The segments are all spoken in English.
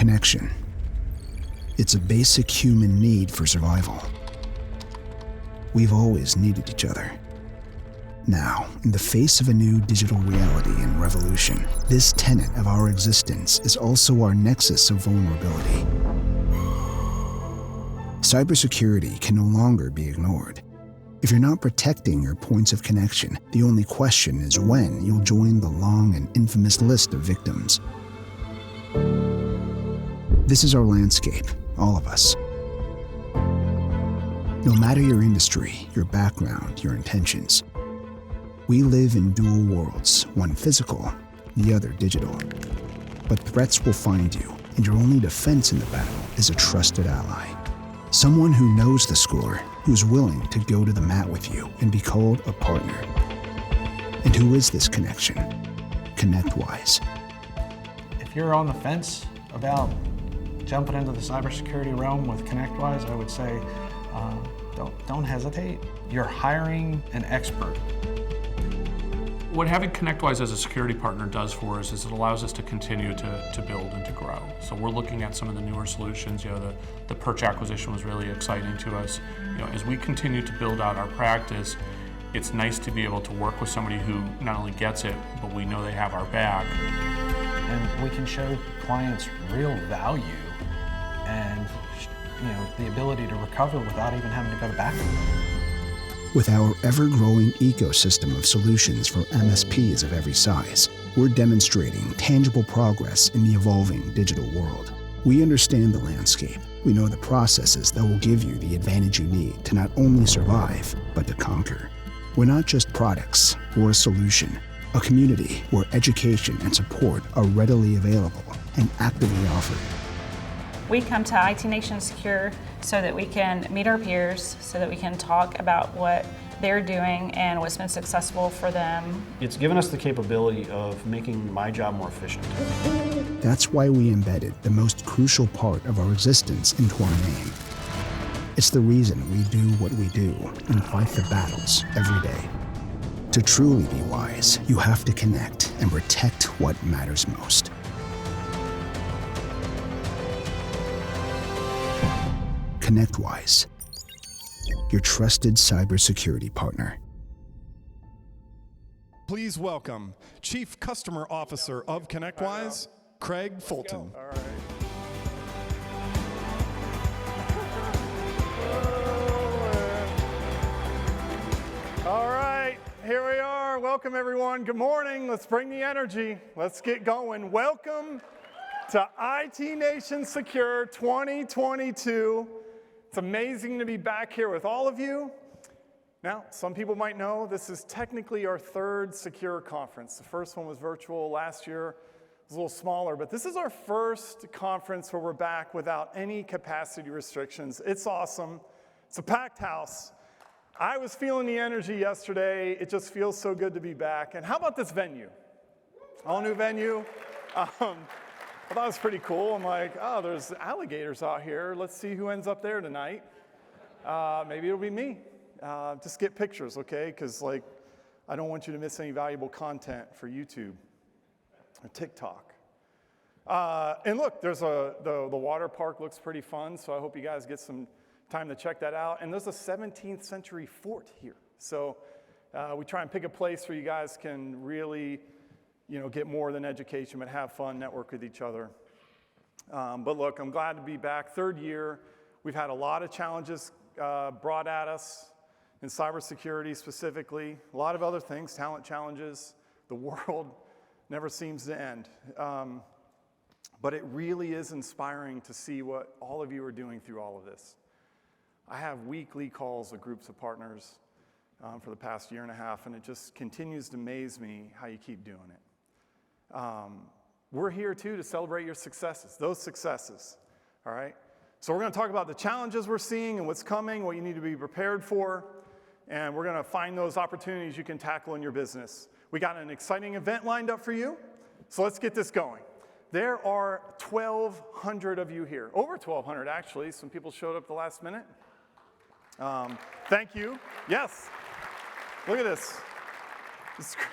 Connection. It's a basic human need for survival. We've always needed each other. Now, in the face of a new digital reality and revolution, this tenet of our existence is also our nexus of vulnerability. Cybersecurity can no longer be ignored. If you're not protecting your points of connection, the only question is when you'll join the long and infamous list of victims. This is our landscape, all of us. No matter your industry, your background, your intentions, we live in dual worlds, one physical, the other digital. But threats will find you, and your only defense in the battle is a trusted ally. Someone who knows the score, who's willing to go to the mat with you and be called a partner. And who is this connection? ConnectWise. If you're on the fence about jumping into the cybersecurity realm with ConnectWise, I would say don't hesitate. You're hiring an expert. What having ConnectWise as a security partner does for us is it allows us to continue to build and to grow. So we're looking at some of the newer solutions. The Perch acquisition was really exciting to us. As we continue to build out our practice, it's nice to be able to work with somebody who not only gets it, but we know they have our back. And we can show clients real value and the ability to recover without even having to go to backup. With our ever-growing ecosystem of solutions for MSPs of every size, we're demonstrating tangible progress in the evolving digital world. We understand the landscape. We know the processes that will give you the advantage you need to not only survive, but to conquer. We're not just products, we're a solution, a community where education and support are readily available and actively offered. We come to IT Nation Secure so that we can meet our peers, so that we can talk about what they're doing and what's been successful for them. It's given us the capability of making my job more efficient. That's why we embedded the most crucial part of our existence into our name. It's the reason we do what we do and fight the battles every day. To truly be wise, you have to connect and protect what matters most. ConnectWise, your trusted cybersecurity partner. Please welcome Chief Customer Officer of ConnectWise, Craig Fulton. All right, here we are. Welcome, everyone. Good morning. Let's bring the energy. Let's get going. Welcome to IT Nation Secure 2022. It's amazing to be back here with all of you. Now, some people might know this is technically our third Secure conference. The first one was virtual last year. It was a little smaller, but this is our first conference where we're back without any capacity restrictions. It's awesome. It's a packed house. I was feeling the energy yesterday. It just feels so good to be back. And how about this venue? All new venue. I thought it was pretty cool. I'm like, oh, there's alligators out here. Let's see who ends up there tonight. Maybe it'll be me. Just get pictures, okay? Because I don't want you to miss any valuable content for YouTube or TikTok. And look, there's the water park looks pretty fun, so I hope you guys get some time to check that out. And there's a 17th century fort here. So we try and pick a place where you guys can really get more than education, but have fun, network with each other. But look, I'm glad to be back. Third year, we've had a lot of challenges brought at us in cybersecurity specifically, a lot of other things, talent challenges. The world never seems to end. But it really is inspiring to see what all of you are doing through all of this. I have weekly calls with groups of partners for the past year and a half, and it just continues to amaze me how you keep doing it. We're here too to celebrate your successes, those successes, all right? So we're gonna talk about the challenges we're seeing and what's coming, what you need to be prepared for, and we're gonna find those opportunities you can tackle in your business. We got an exciting event lined up for you, so let's get this going. There are 1,200 of you here, over 1,200 actually. Some people showed up the last minute. Thank you, yes. Look at this.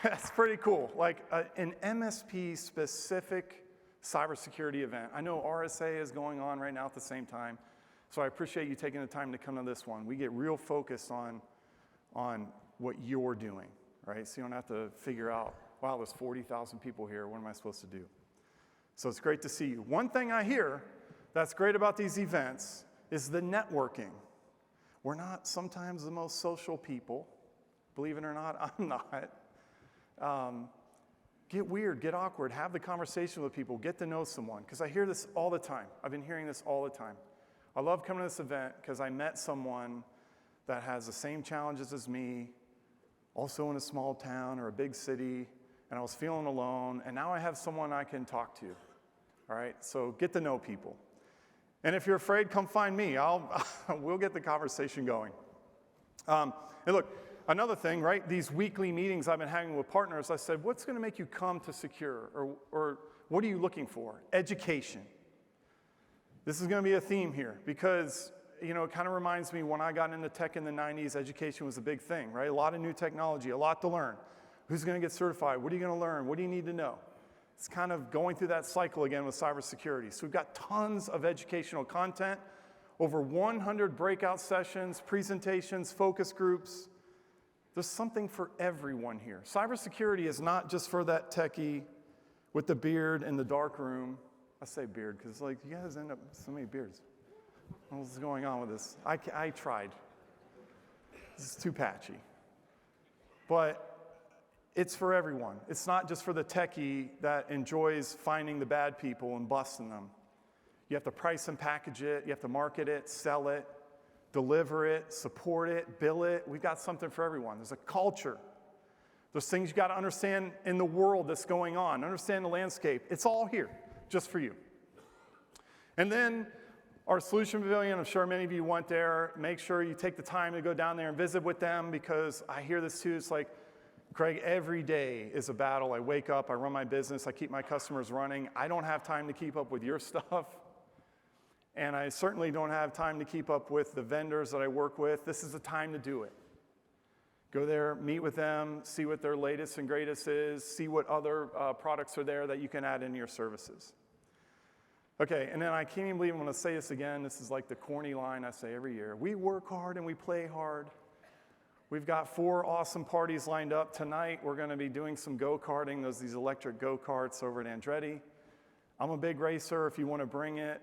That's pretty cool. Like an MSP-specific cybersecurity event. I know RSA is going on right now at the same time, so I appreciate you taking the time to come to this one. We get real focused on what you're doing, right? So you don't have to figure out, wow, there's 40,000 people here, what am I supposed to do? So it's great to see you. One thing I hear that's great about these events is the networking. We're not sometimes the most social people. Believe it or not, I'm not. Get weird, get awkward, have the conversation with people, get to know someone. Because I hear this all the time. I've been hearing this all the time. I love coming to this event because I met someone that has the same challenges as me, also in a small town or a big city, and I was feeling alone, and now I have someone I can talk to. All right, so get to know people. And if you're afraid, come find me. We'll get the conversation going. And look, another thing, right? These weekly meetings I've been having with partners, I said, what's going to make you come to Secure? Or what are you looking for? Education. This is going to be a theme here because, you know, it kind of reminds me when I got into tech in the 90s, education was a big thing, right? A lot of new technology, a lot to learn. Who's going to get certified? What are you going to learn? What do you need to know? It's kind of going through that cycle again with cybersecurity. So we've got tons of educational content, over 100 breakout sessions, presentations, focus groups. There's something for everyone here. Cybersecurity is not just for that techie with the beard in the dark room. I say beard because like you guys end up with so many beards. What's going on with this? I tried. This is too patchy. But it's for everyone. It's not just for the techie that enjoys finding the bad people and busting them. You have to price and package it. You have to market it, sell it, deliver it, support it, bill it. We've got something for everyone. There's a culture. There's things you got to understand in the world that's going on. Understand the landscape. It's all here just for you. And then our Solution Pavilion, I'm sure many of you went there. Make sure you take the time to go down there and visit with them because I hear this too. It's like, Craig, every day is a battle. I wake up, I run my business, I keep my customers running. I don't have time to keep up with your stuff. And I certainly don't have time to keep up with the vendors that I work with. This is the time to do it. Go there, meet with them, see what their latest and greatest is, see what other products are there that you can add into your services. Okay, and then I can't even believe I'm going to say this again. This is like the corny line I say every year. We work hard and we play hard. We've got 4 awesome parties lined up tonight. We're going to be doing some go-karting. There's these electric go-karts over at Andretti. I'm a big racer. If you want to bring it,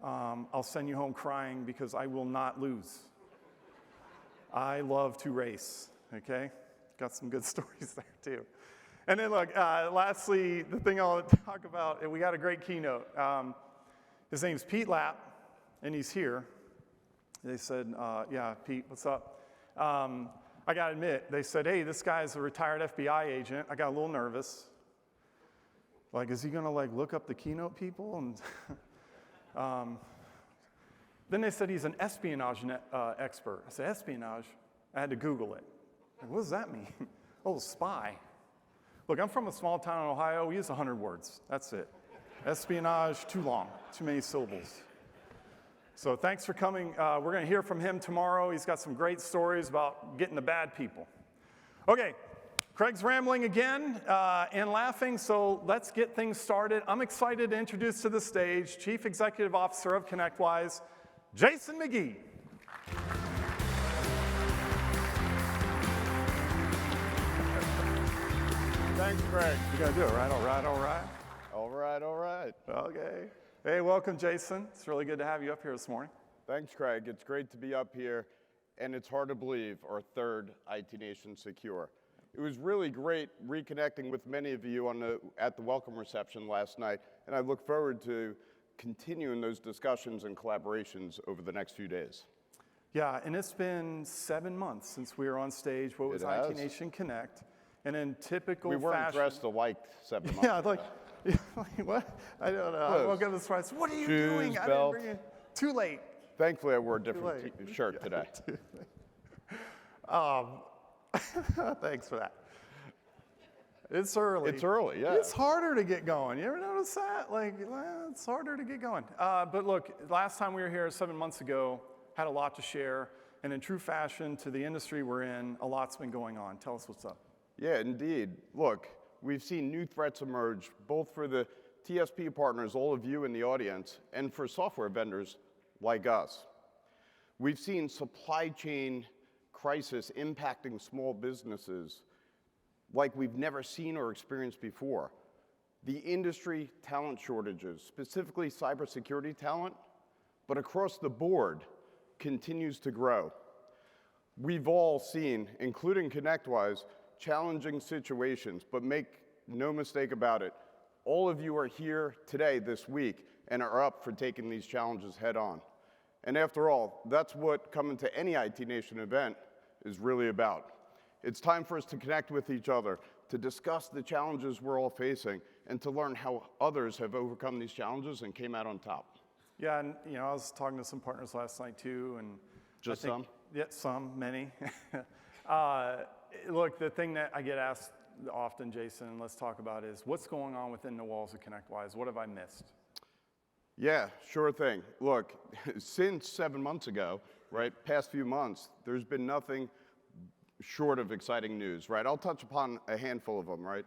I'll send you home crying because I will not lose. I love to race, okay? Got some good stories there, too. And then, look, lastly, the thing I'll talk about, we got a great keynote. His name's Pete Lapp, and he's here. They said, yeah, Pete, what's up? I got to admit, they said, hey, this guy's a retired FBI agent. I got a little nervous. Like, is he going to, like, look up the keynote people? And then they said he's an espionage expert. I said, espionage? I had to Google it. Like, what does that mean? Oh, spy. Look, I'm from a small town in Ohio. We use 100 words. That's it. Espionage, too long, too many syllables. So thanks for coming. We're going to hear from him tomorrow. He's got some great stories about getting the bad people. Okay, Craig's rambling again and laughing, so let's get things started. I'm excited to introduce to the stage Chief Executive Officer of ConnectWise, Jason McGee. Thanks, Craig. You got to do it, right? All right, all right. All right, all right. Okay. Hey, welcome, Jason. It's really good to have you up here this morning. Thanks, Craig. It's great to be up here, and it's hard to believe our 3rd IT Nation Secure. It was really great reconnecting with many of you at the welcome reception last night, and I look forward to continuing those discussions and collaborations over the next few days. Yeah, and it's been 7 months since we were on stage. What was IT Nation Connect? And in typical fashion... We weren't dressed alike 7 months Yeah, like what? I don't know. I woke up this morning. What are you doing? I didn't bring it. Too late. Thankfully, I wore a different shirt today. Thanks for that. It's early. It's early, yeah. It's harder to get going. You ever notice that? Like, it's harder to get going. But look, last time we were here 7 months ago, had a lot to share. And in true fashion to the industry we're in, a lot's been going on. Tell us what's up. Yeah, indeed. Look, we've seen new threats emerge, both for the TSP partners, all of you in the audience, and for software vendors like us. We've seen supply chain crisis impacting small businesses like we've never seen or experienced before. The industry talent shortages, specifically cybersecurity talent, but across the board, continues to grow. We've all seen, including ConnectWise, challenging situations, but make no mistake about it, all of you are here today, this week, and are up for taking these challenges head on. And after all, that's what coming to any IT Nation event is really about. It's time for us to connect with each other, to discuss the challenges we're all facing, and to learn how others have overcome these challenges and came out on top. Yeah, and I was talking to some partners last night too, and Just some? Yeah, some, many. Look, the thing that I get asked often, Jason, and let's talk about is what's going on within the walls of ConnectWise? What have I missed? Yeah, sure thing. Look, since 7 months ago, right, past few months, there's been nothing short of exciting news, right? I'll touch upon a handful of them, right?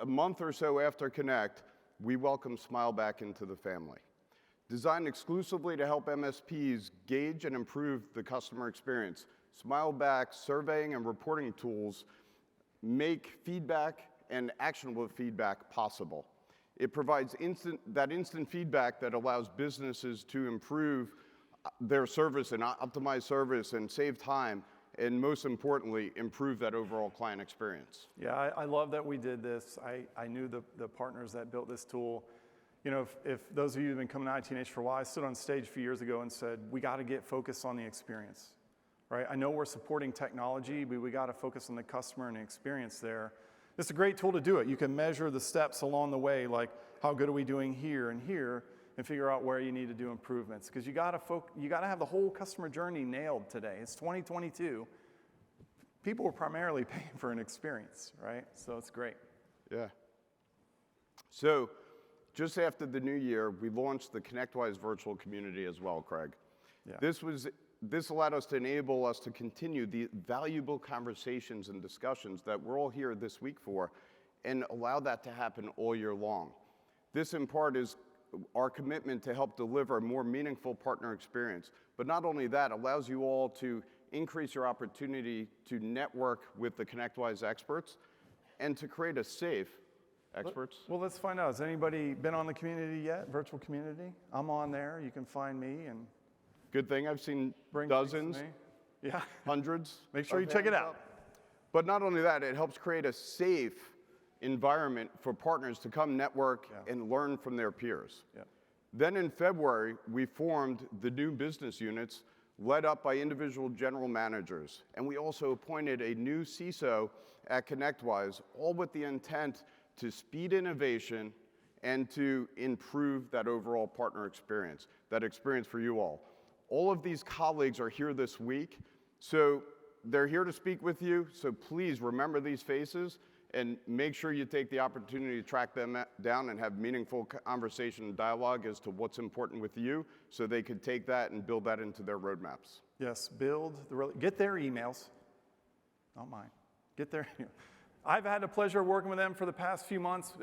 A month or so after Connect, we welcome Smile back into the family. Designed exclusively to help MSPs gauge and improve the customer experience, Smileback surveying and reporting tools make feedback and actionable feedback possible. It provides instant feedback that allows businesses to improve their service and optimize service and save time, and most importantly, improve that overall client experience. Yeah, I love that we did this. I knew the partners that built this tool. If those of you who've been coming to IT Nation for a while, I stood on stage a few years ago and said, we got to get focused on the experience, right? I know we're supporting technology, but we got to focus on the customer and the experience there. It's a great tool to do it. You can measure the steps along the way, like how good are we doing here and here, and figure out where you need to do improvements. Because you got to have the whole customer journey nailed today. It's 2022. People are primarily paying for an experience, right? So it's great. Yeah. So just after the new year, we launched the ConnectWise virtual community as well, Craig. Yeah. This allowed us to enable us to continue the valuable conversations and discussions that we're all here this week for, and allow that to happen all year long. This, in part, is our commitment to help deliver a more meaningful partner experience. But not only that, allows you all to increase your opportunity to network with the ConnectWise experts and to create a safe experts. Well, let's find out. Has anybody been on the community yet, virtual community? I'm on there. You can find me. And good thing I've seen bring dozens, yeah, hundreds. Make sure you check it out. But not only that, it helps create a safe environment for partners to come network and learn from their peers. Yeah. Then in February, we formed the new business units led up by individual general managers. And we also appointed a new CISO at ConnectWise, all with the intent to speed innovation and to improve that overall partner experience, that experience for you all. All of these colleagues are here this week, so they're here to speak with you, so please remember these faces and make sure you take the opportunity to track them down and have meaningful conversation and dialogue as to what's important with you, so they could take that and build that into their roadmaps. Yes, get their emails, not mine, get their emails. I've had the pleasure of working with them for the past few months.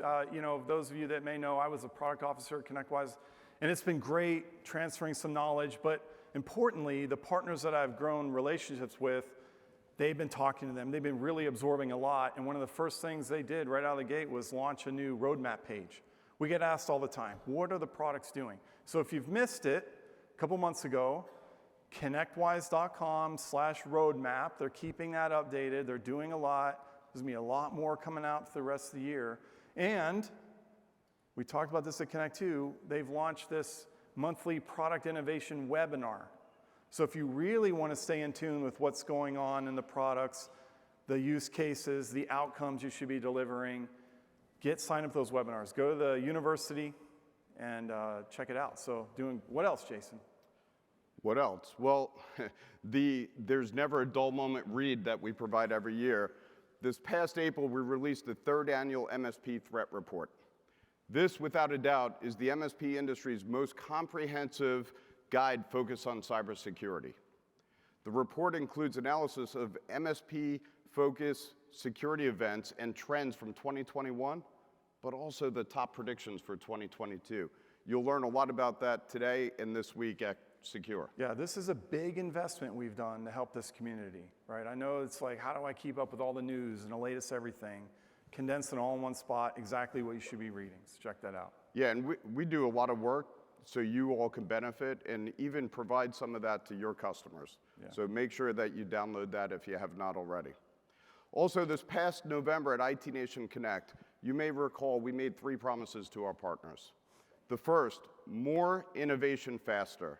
Those of you that may know, I was a product officer at ConnectWise, and it's been great transferring some knowledge, but importantly, the partners that I've grown relationships with, they've been talking to them. They've been really absorbing a lot, and one of the first things they did right out of the gate was launch a new roadmap page. We get asked all the time, what are the products doing? So if you've missed it, a couple months ago, connectwise.com/roadmap, they're keeping that updated. They're doing a lot. There's going to be a lot more coming out for the rest of the year. And we talked about this at Connect 2. They've launched this monthly product innovation webinar. So if you really want to stay in tune with what's going on in the products, the use cases, the outcomes you should be delivering, sign up for those webinars. Go to the university and check it out. So what else, Jason? What else? Well, there's never a dull moment read that we provide every year. This past April, we released the 3rd annual MSP Threat Report. This, without a doubt, is the MSP industry's most comprehensive guide focused on cybersecurity. The report includes analysis of MSP-focused security events and trends from 2021 but also the top predictions for 2022. You'll learn a lot about that today and this week at Secure. Yeah, this is a big investment we've done to help this community, right? I know it's like, how do I keep up with all the news and the latest everything? Condensed it all in one spot, exactly what you should be reading. So check that out. Yeah, and we do a lot of work so you all can benefit and even provide some of that to your customers. Yeah. So make sure that you download that if you have not already. Also, this past November at IT Nation Connect, you may recall we made 3 promises to our partners. The first, more innovation faster.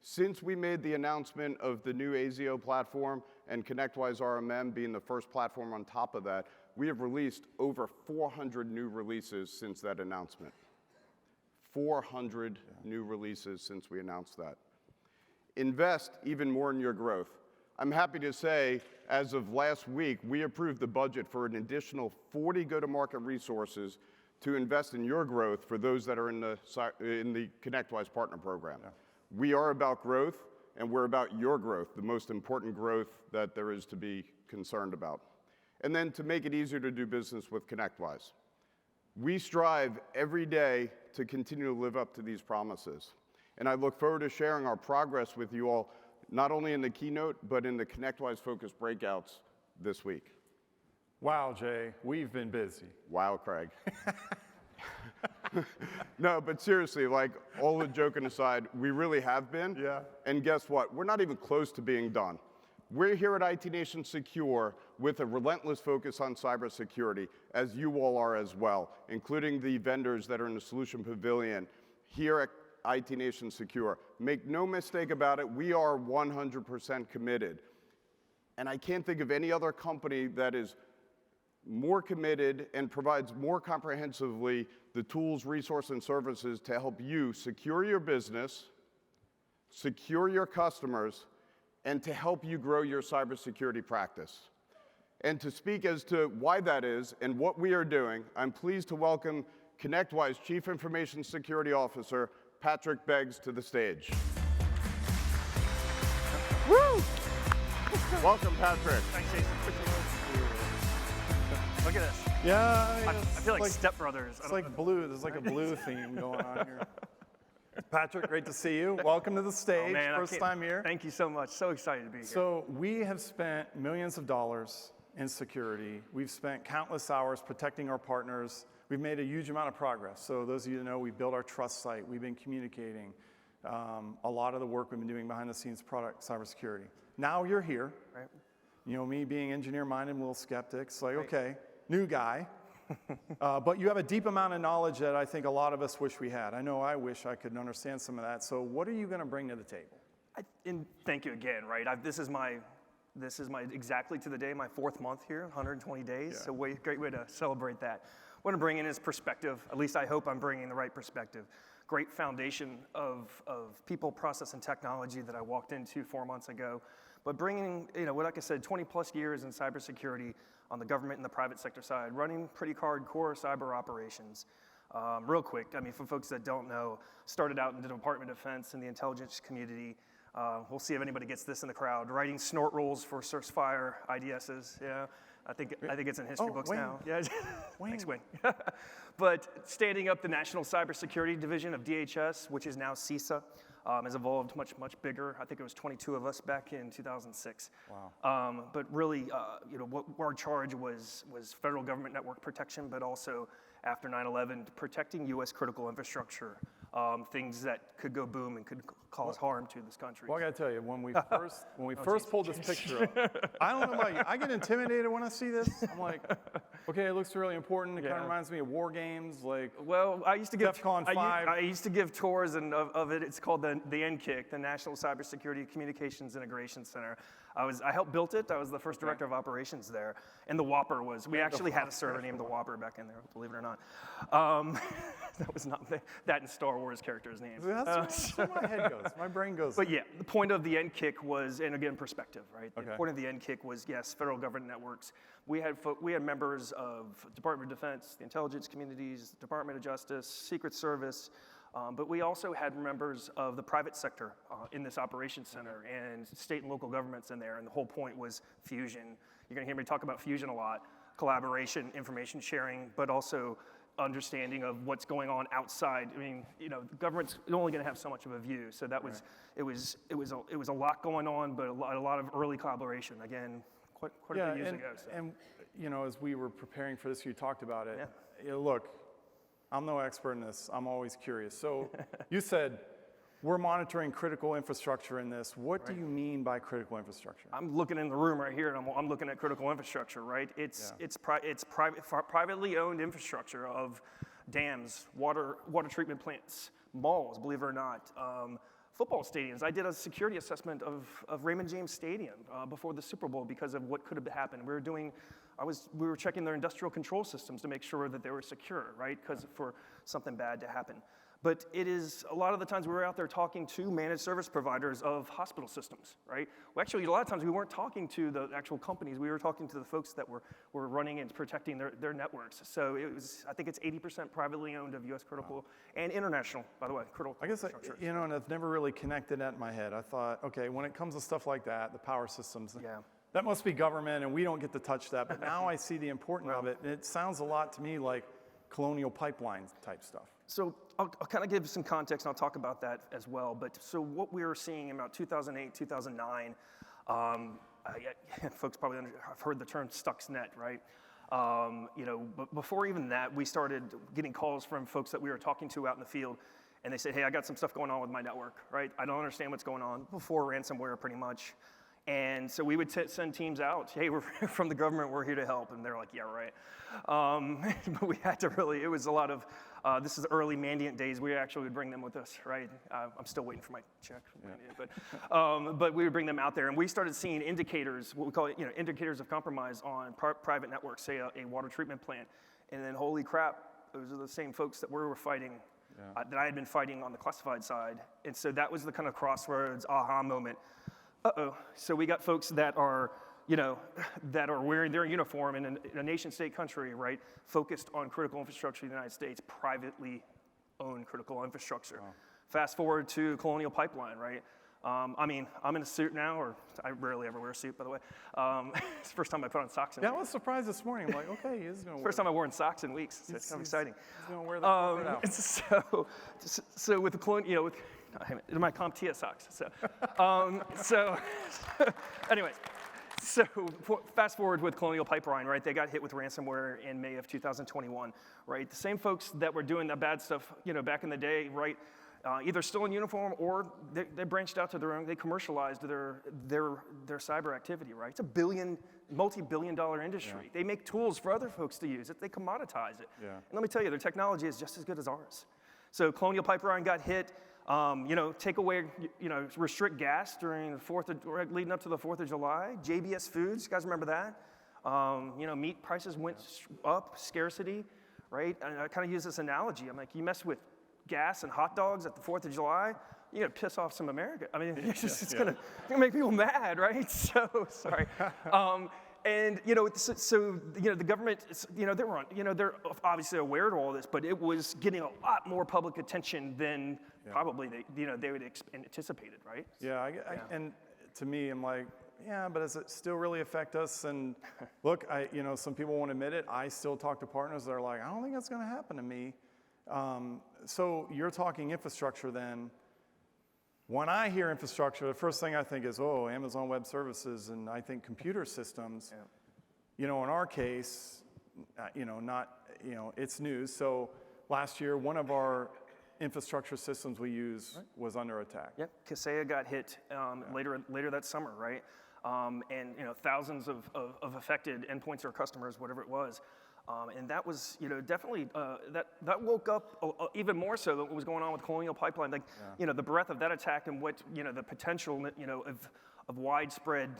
Since we made the announcement of the new AZO platform and ConnectWise RMM being the first platform on top of that, we have released over 400 new releases since that announcement. 400 new releases since we announced that. Invest even more in your growth. I'm happy to say, as of last week, we approved the budget for an additional 40 go-to-market resources to invest in your growth for those that are in the ConnectWise Partner Program. Yeah. We are about growth, and we're about your growth, the most important growth that there is to be concerned about. And then to make it easier to do business with ConnectWise. We strive every day to continue to live up to these promises. And I look forward to sharing our progress with you all, not only in the keynote, but in the ConnectWise focus breakouts this week. Wow, Jay, we've been busy. Wow, Craig. No, but seriously, like, all the joking aside, we really have been. Yeah. And guess what? We're not even close to being done. We're here at IT Nation Secure with a relentless focus on cybersecurity, as you all are as well, including the vendors that are in the Solution Pavilion here at IT Nation Secure. Make no mistake about it, we are 100% committed. And I can't think of any other company that is more committed and provides more comprehensively the tools, resources, and services to help you secure your business, secure your customers, and to help you grow your cybersecurity practice. And to speak as to why that is and what we are doing, I'm pleased to welcome ConnectWise Chief Information Security Officer, Patrick Beggs, to the stage. Woo! Welcome, Patrick. Thanks, Jason. Look at this. Yeah, I feel like stepbrothers. It's like blue. There's like a blue theme going on here. Patrick, great to see you. Welcome to the stage. Oh, man, first time here. Thank you so much. So excited to be here. So we have spent millions of dollars in security. We've spent countless hours protecting our partners. We've made a huge amount of progress. So those of you that know, we built our trust site. We've been communicating. A lot of the work we've been doing behind the scenes, product cybersecurity. Now you're here. Right. You know, me being engineer-minded, I'm a little skeptic. It's like, okay, new guy. But you have a deep amount of knowledge that I think a lot of us wish we had. I know I wish I could understand some of that. So what are you going to bring to the table? And thank you again, right? This is my exactly to the day, my 4th month here, 120 days. Yeah. So great way to celebrate that. What I'm bringing is perspective. At least I hope I'm bringing the right perspective. Great foundation of people, process, and technology that I walked into 4 months ago. But bringing, like I said, 20 plus years in cybersecurity on the government and the private sector side, running pretty hardcore cyber operations. Real quick, for folks that don't know, started out in the Department of Defense in the intelligence community. We'll see if anybody gets this in the crowd. Writing snort rules for search fire IDSs. Yeah, I think it's in history books Wayne. now. Yeah, thanks, Wayne. But standing up the National Cybersecurity Division of DHS, which is now CISA, has evolved much bigger. I think it was 22 of us back in 2006. Wow. But really, what our charge was federal government network protection, but also after 9/11, protecting U.S. critical infrastructure, things that could go boom and could cause harm to this country. Well, I got to tell you, when we first pulled this picture up, I don't know about you, I get intimidated when I see this. I'm like, okay, it looks really important. It kind of reminds me of war games, like. Well, I used to give DEFCON 5. I used to give tours of it. It's called the NCIC, the National Cybersecurity Communications Integration Center. I helped build it. I was the first director of operations there. And the Whopper was, we actually had a server named the Whopper back in there, believe it or not. That was not that in Star Wars characters' names. That's where my head goes. My brain goes. But yeah, the point of the NCIC was, and again, perspective, right? Okay. The point of the NCIC was, yes, federal government networks. We had members of Department of Defense, the intelligence communities, Department of Justice, Secret Service, but we also had members of the private sector in this operations center and state and local governments in there. And the whole point was fusion. You're going to hear me talk about fusion a lot, collaboration, information sharing, but also understanding of what's going on outside. I mean, you know, the government's only going to have so much of a view. So that was, it was a lot going on, but a lot of early collaboration. Again, quite a few years ago. So. And you know, as we were preparing for this, you talked about it. Yeah. You know, look, I'm no expert in this. I'm always curious. So you said, we're monitoring critical infrastructure in this. What do you mean by critical infrastructure? I'm looking in the room right here, and I'm looking at critical infrastructure, right? It's privately owned infrastructure of dams, water treatment plants, malls, believe it or not, football stadiums. I did a security assessment of Raymond James Stadium before the Super Bowl because of what could have happened. We were checking their industrial control systems to make sure that they were secure, right? Because for something bad to happen. But it is, a lot of the times we were out there talking to managed service providers of hospital systems, right? Well, actually, a lot of times we weren't talking to the actual companies. We were talking to the folks that were running and protecting their networks. So it was, I think it's 80% privately owned of U.S. critical and international, by the way, critical infrastructure. You know, and I've never really connected that in my head. I thought, okay, when it comes to stuff like that, the power systems, that must be government, and we don't get to touch that. But now I see the importance of it, and it sounds a lot to me like colonial pipelines type stuff. So I'll kind of give some context, and I'll talk about that as well. But so what we were seeing in about 2008, 2009, folks probably have heard the term Stuxnet, right? You know, but before even that, we started getting calls from folks that we were talking to out in the field, and they said, hey, I got some stuff going on with my network, right? I don't understand what's going on, before ransomware pretty much. And so we would send teams out, hey, we're from the government, we're here to help. And they're like, yeah, right. But we had to really, it was a lot of, this is early Mandiant days, we actually would bring them with us, right? I'm still waiting for my check from Mandiant, but we would bring them out there. And we started seeing indicators, what we call, you know, indicators of compromise on private networks, say a water treatment plant. And then holy crap, those are the same folks that we were fighting, that I had been fighting on the classified side. And so that was the kind of crossroads, aha moment. So we got folks that are, you know, that are wearing their uniform in a nation-state country, right, focused on critical infrastructure in the United States, privately owned critical infrastructure. Wow. Fast forward to Colonial Pipeline, right? I mean, I'm in a suit now, or I rarely ever wear a suit, by the way. It's the first time I put on socks in weeks. I was surprised this morning. I'm like, okay, he's going to wear First time I've worn socks in weeks, so it's kind of exciting. He's going to wear the out. So with the Colonial, you know, with my CompTIA socks. Anyways, so fast forward with Colonial Pipeline, right? They got hit with ransomware in May of 2021, right? The same folks that were doing that bad stuff, you know, back in the day, right? Either still in uniform or they branched out to their own. They commercialized their cyber activity, right? It's a multi-billion-dollar industry. Yeah. They make tools for other folks to use. They commoditize it. Yeah. And let me tell you, their technology is just as good as ours. So Colonial Pipeline got hit. You know, take away, you know, restrict gas during the leading up to the 4th of July. JBS Foods, you guys remember that? You know, meat prices went up, scarcity, right? And I kind of use this analogy. I'm like, you mess with gas and hot dogs at the 4th of July, you're gonna piss off some America. I mean, it's gonna make people mad, right? So, sorry. And you know, so you know, the government, you know, they're obviously aware of all this, but it was getting a lot more public attention than probably they would anticipated, right? And to me, I'm like, but does it still really affect us? And look, you know, some people won't admit it. I still talk to partners that are like, I don't think that's going to happen to me. So you're talking infrastructure then. When I hear infrastructure, the first thing I think is, Amazon Web Services, and I think computer systems. Yeah. You know, in our case, you know, it's news. So last year, one of our infrastructure systems we use was under attack. Yep, Kaseya got hit later that summer, right? And you know, thousands of affected endpoints or customers, whatever it was. And that was, you know, definitely, that woke up even more so than what was going on with Colonial Pipeline. Like, you know, the breadth of that attack and what, you know, the potential, you know, of widespread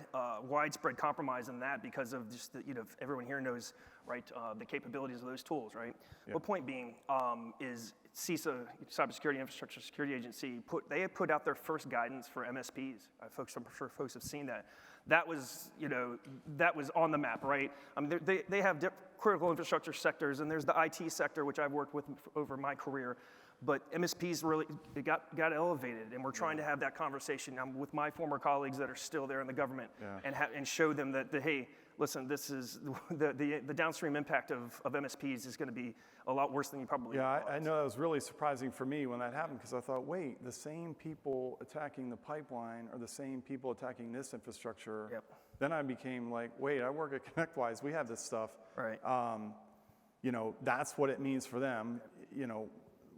compromise in that because of just, you know, everyone here knows, right, the capabilities of those tools, right? Yeah. But point being is CISA, Cybersecurity Infrastructure Security Agency, they had put out their first guidance for MSPs. I'm sure folks have seen that. That was, you know, that was on the map, right? I mean, they have critical infrastructure sectors, and there's the IT sector, which I've worked with over my career. But MSPs really got elevated, and we're trying to have that conversation with my former colleagues that are still there in the government, and show them that, hey, listen, this is the downstream impact of MSPs is going to be a lot worse than you probably Yeah, thought. I know that was really surprising for me when that happened because I thought, wait, the same people attacking the pipeline are the same people attacking this infrastructure. Yep. Then I became like, wait, I work at ConnectWise, we have this stuff. Right. You know, that's what it means for them. You know,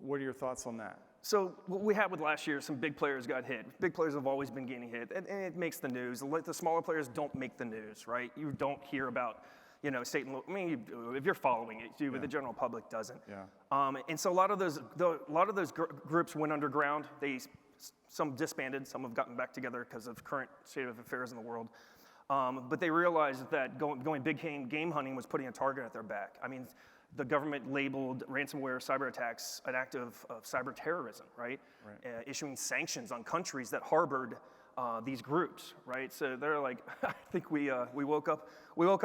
what are your thoughts on that? So what we had with last year, some big players got hit. Big players have always been getting hit, and it makes the news. The smaller players don't make the news, right? You don't hear about, you know, state and local. I mean, if you're following it, but the general public doesn't. Yeah. And so a lot of those groups went underground. Some disbanded, some have gotten back together because of current state of affairs in the world. But they realized that going big game hunting was putting a target at their back. I mean, the government labeled ransomware cyber attacks an act of cyber terrorism, right? Issuing sanctions on countries that harbored these groups, right? So they're like, I think we woke up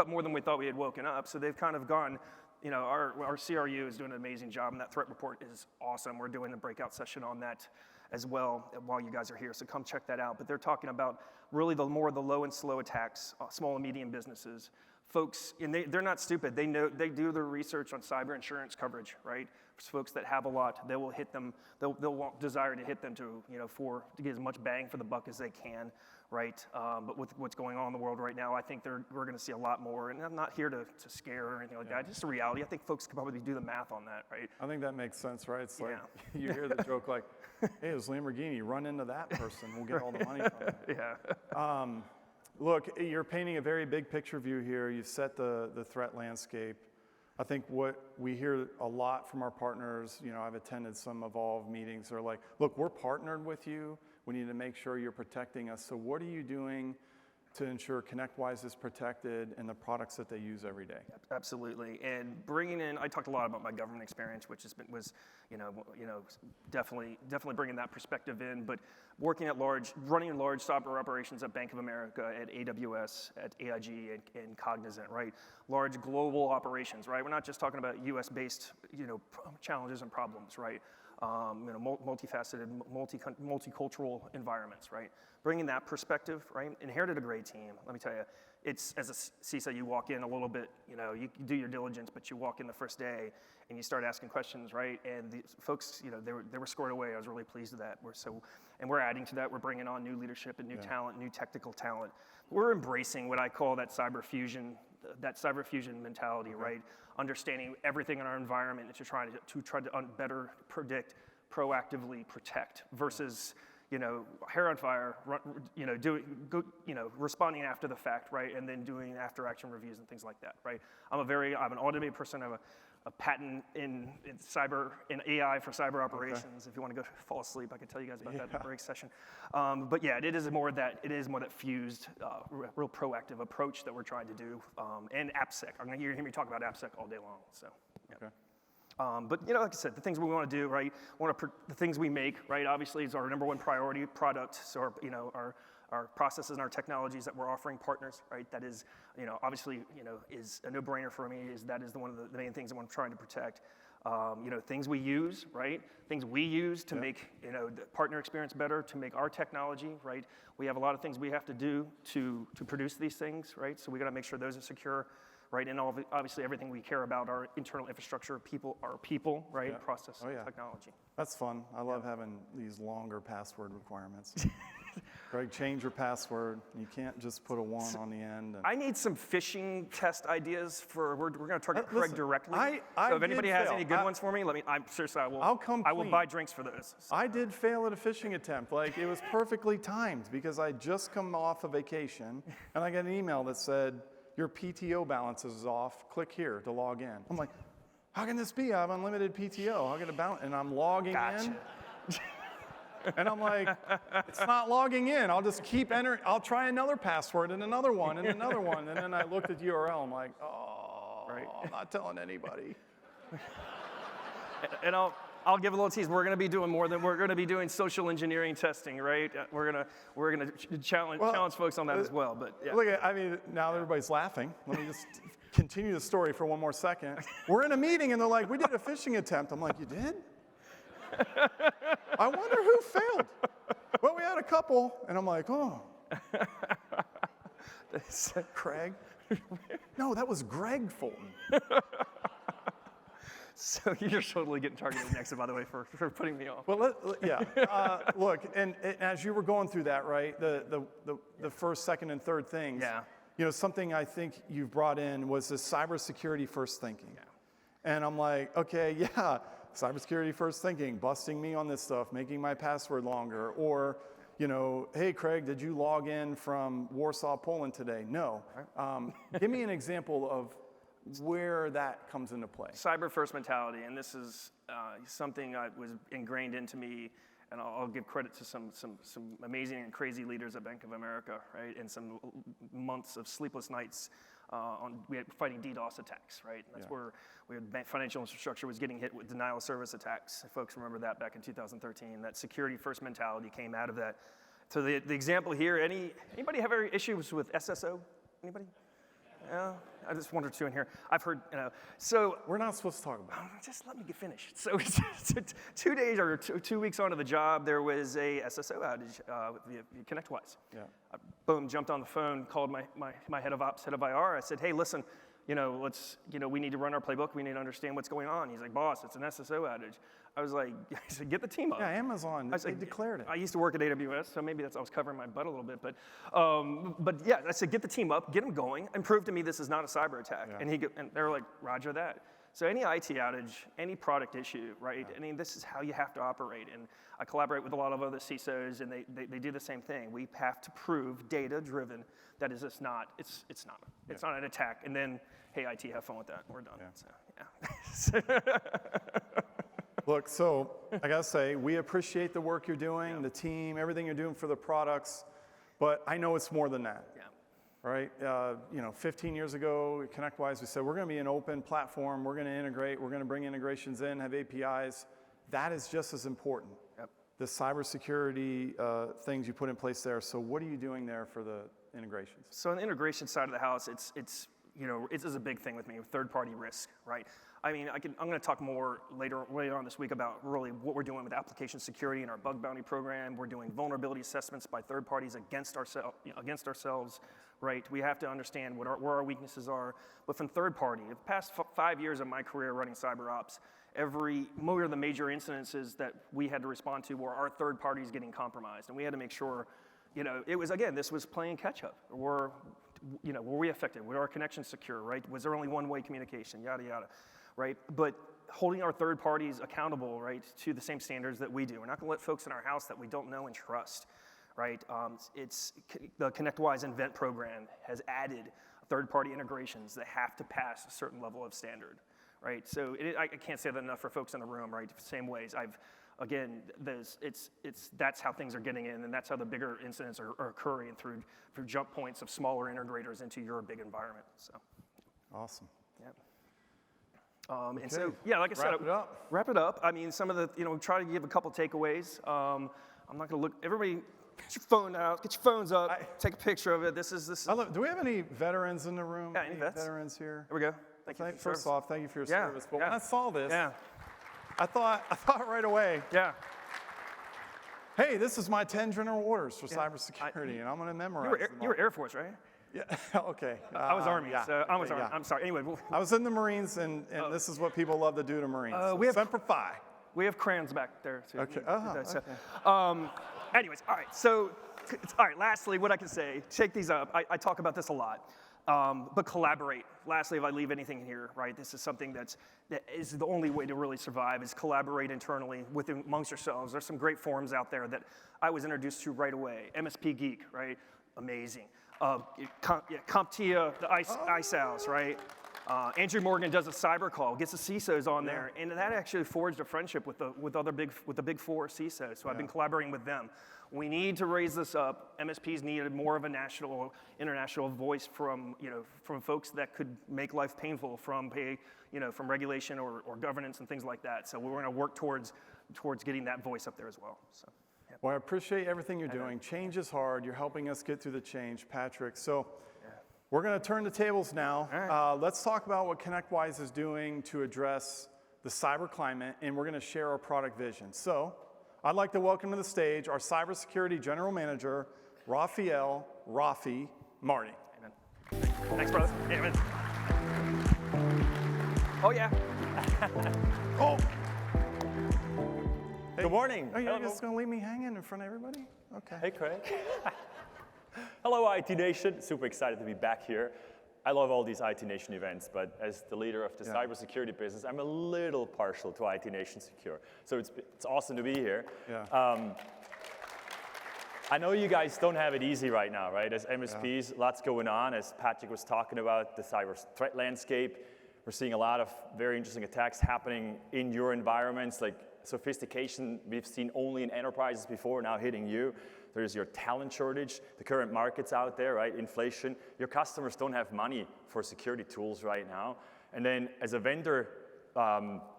more than we thought we had woken up. So they've kind of gone, you know, our CRU is doing an amazing job, and that threat report is awesome. We're doing a breakout session on that as well while you guys are here, so come check that out. But they're talking about really the low and slow attacks, small and medium businesses. Folks, and they're not stupid. They know, they do their research on cyber insurance coverage, right? For folks that have a lot, they will hit them. They'll want desire to hit them to get as much bang for the buck as they can, right? But with what's going on in the world right now, I think we're going to see a lot more. And I'm not here to scare or anything like that. Just a reality. I think folks can probably do the math on that, right? I think that makes sense, right? It's like you hear the joke like, "Hey, it was Lamborghini. Run into that person. We'll get all the money from it." Yeah. Look, you're painting a very big picture view here. You've set the threat landscape. I think what we hear a lot from our partners, you know, I've attended some Evolve meetings, they're like, look, we're partnered with you. We need to make sure you're protecting us. So what are you doing to ensure ConnectWise is protected and the products that they use every day? Absolutely, and bringing in, I talked a lot about my government experience, which was definitely bringing that perspective in, but working at running large cyber operations at Bank of America, at AWS, at AIG, and Cognizant, right? Large global operations, right? We're not just talking about U.S.-based, challenges and problems, right? Multifaceted, multicultural environments, right? Bringing that perspective, right? Inherited a great team. Let me tell you, it's as a CISO, you walk in a little bit, you do your diligence, but you walk in the first day and you start asking questions, right? And the folks, they were scored away. I was really pleased with that. We're adding to that. We're bringing on new leadership and new talent, new technical talent. We're embracing what I call that cyber fusion mentality, right? Understanding everything in our environment and to try to better predict, proactively protect versus, hair on fire, responding after the fact, right? And then doing after action reviews and things like that, right? I'm an automated person. I have a patent in AI for cyber operations. Okay. If you want to go fall asleep, I can tell you guys about that in the break session. But yeah, it is more that fused, real proactive approach that we're trying to do. And AppSec. I'm going to hear me talk about AppSec all day long. So. Yeah. Okay. But like I said, the things we want to do, right? The things we make, right? Obviously, is our number one priority product. So our processes and our technologies that we're offering partners, right? That is, obviously, is a no-brainer for me. That is one of the main things that I'm trying to protect. Things we use, right? Things we use to make, the partner experience better, to make our technology, right? We have a lot of things we have to do to produce these things, right? So we got to make sure those are secure. Right, and obviously everything we care about, our internal infrastructure, our people, right, process, technology. That's fun. I love having these longer password requirements. Greg, change your password. You can't just put a 1 on the end. I need some phishing test ideas we're going to target Greg directly. So if anybody has any good ones for me, I will buy drinks for those. So. I did fail at a phishing attempt. Like, it was perfectly timed because I'd just come off a vacation and I got an email that said, your PTO balance is off, click here to log in. I'm like, how can this be? I have unlimited PTO, how can it balance? And I'm logging in. And I'm like, it's not logging in. I'll just keep entering. I'll try another password and another one and another one. And then I looked at URL, I'm like, I'm not telling anybody. And I'll give a little tease. We're going to be doing more than we're going to be doing social engineering testing, right? We're going to challenge folks on that as well. But yeah. Look, now everybody's laughing. Let me just continue the story for one more second. We're in a meeting and they're like, we did a phishing attempt. I'm like, you did? I wonder who failed. Well, we had a couple, and I'm like, oh. Craig, No, that was Greg Fulton. So you're totally getting targeted next, by the way, for putting me off. Well, look, and as you were going through that, right, the first, second, and third things, something I think you've brought in was this cybersecurity first thinking. Yeah. And I'm like, okay, cybersecurity first thinking, busting me on this stuff, making my password longer, or, hey, Craig, did you log in from Warsaw, Poland today? No. Give me an example of where that comes into play. Cyber first mentality, and this is something that was ingrained into me, and I'll give credit to some amazing and crazy leaders at Bank of America, right? And some months of sleepless nights we had fighting DDoS attacks, right? And that's where financial infrastructure was getting hit with denial of service attacks. If folks remember that back in 2013, that security first mentality came out of that. So the example here, anybody have any issues with SSO? Anybody? Yeah, I just one or two in here. I've heard, so. We're not supposed to talk about it. Just let me get finished. So 2 days or 2 weeks onto the job, there was a SSO outage via ConnectWise. Yeah. Boom, jumped on the phone, called my head of ops, head of IR. I said, hey, listen, we need to run our playbook. We need to understand what's going on. He's like, boss, it's an SSO outage. I was like, get the team up. Yeah, Amazon, they declared it. I used to work at AWS, so maybe I was covering my butt a little bit. But yeah, I said, get the team up, get them going, and prove to me this is not a cyber attack. Yeah. And they were like, roger that. So any IT outage, any product issue, right? I mean, this is how you have to operate. And I collaborate with a lot of other CISOs, and they do the same thing. We have to prove data-driven that is just not, it's not an attack. And then, hey, IT, have fun with that. We're done. Yeah. So, Look, so I gotta say, we appreciate the work you're doing, the team, everything you're doing for the products, but I know it's more than that. Yeah. Right? 15 years ago at ConnectWise, we said we're gonna be an open platform, we're gonna integrate, we're gonna bring integrations in, have APIs. That is just as important. Yep. The cybersecurity things you put in place there. So what are you doing there for the integrations? So on the integration side of the house, it's is a big thing with me, third-party risk, right? I mean, I'm going to talk more later on this week about really what we're doing with application security in our bug bounty program. We're doing vulnerability assessments by third parties against ourselves, right? We have to understand where our weaknesses are. But from third party, the past 5 years of my career running cyber ops, more of the major incidences that we had to respond to were our third parties getting compromised, and we had to make sure, it was, again, this was playing catch up. Were we affected? Were our connections secure, right? Was there only one-way communication? Yada, yada. Right? But holding our third parties accountable, right, to the same standards that we do. We're not going to let folks in our house that we don't know and trust, right? It's the ConnectWise Invent program has added third-party integrations that have to pass a certain level of standard, right? So I can't say that enough for folks in the room, right? Same ways. That's how things are getting in, and that's how the bigger incidents are occurring through jump points of smaller integrators into your big environment. So, awesome. Yeah. And so, yeah, like I said, wrap it up. I mean, some of the, try to give a couple takeaways. I'm not going to look, everybody, get your phone out, get your phones up, take a picture of it. This is. Do we have any veterans in the room? Yeah, any vets? Veterans here? There we go. Thank you. First off, thank you for your service. But when I saw this, I thought right away, hey, this is my 10 general orders for cybersecurity, and I'm going to memorize them. You were Air Force, right? Yeah, okay. I was Army, so I was Army. I'm sorry. Anyway. I was in the Marines, and this is what people love to do to Marines. Semper Fi. We have crayons back there, too. Okay. Anyways, all right. So, lastly, what I can say, take these up. I talk about this a lot, but collaborate. Lastly, if I leave anything here, right, this is something that is the only way to really survive is collaborate internally amongst yourselves. There's some great forums out there that I was introduced to right away. MSP Geek, right? Amazing. CompTIA, the ISALs, right? Andrew Morgan does a cyber call, gets the CISOs on there, and that actually forged a friendship with the big four CISOs. So I've been collaborating with them. We need to raise this up. MSPs needed more of a international voice from folks that could make life painful from regulation or governance and things like that. So we're going to work towards getting that voice up there as well. So. Well, I appreciate everything you're doing. Change is hard. You're helping us get through the change, Patrick. So we're going to turn the tables now. Right. Let's talk about what ConnectWise is doing to address the cyber climate, and we're going to share our product vision. So I'd like to welcome to the stage our Cybersecurity General Manager, Rafi Marty. Amen. Thanks, brother. Yeah, man. Oh, yeah. Oh, Good morning. oh, you're Hello. just going to leave me hanging in front of everybody? Okay. Hey, Craig. Hello, IT Nation. Super excited to be back here. I love all these IT Nation events, but as the leader of the cybersecurity business, I'm a little partial to IT Nation Secure. So it's awesome to be here. Yeah. I know you guys don't have it easy right now, right? As MSPs, lots going on. As Patrick was talking about the cyber threat landscape, we're seeing a lot of very interesting attacks happening in your environments, like sophistication we've seen only in enterprises before, now hitting you. There's your talent shortage, the current markets out there, right? Inflation. Your customers don't have money for security tools right now. And then as a vendor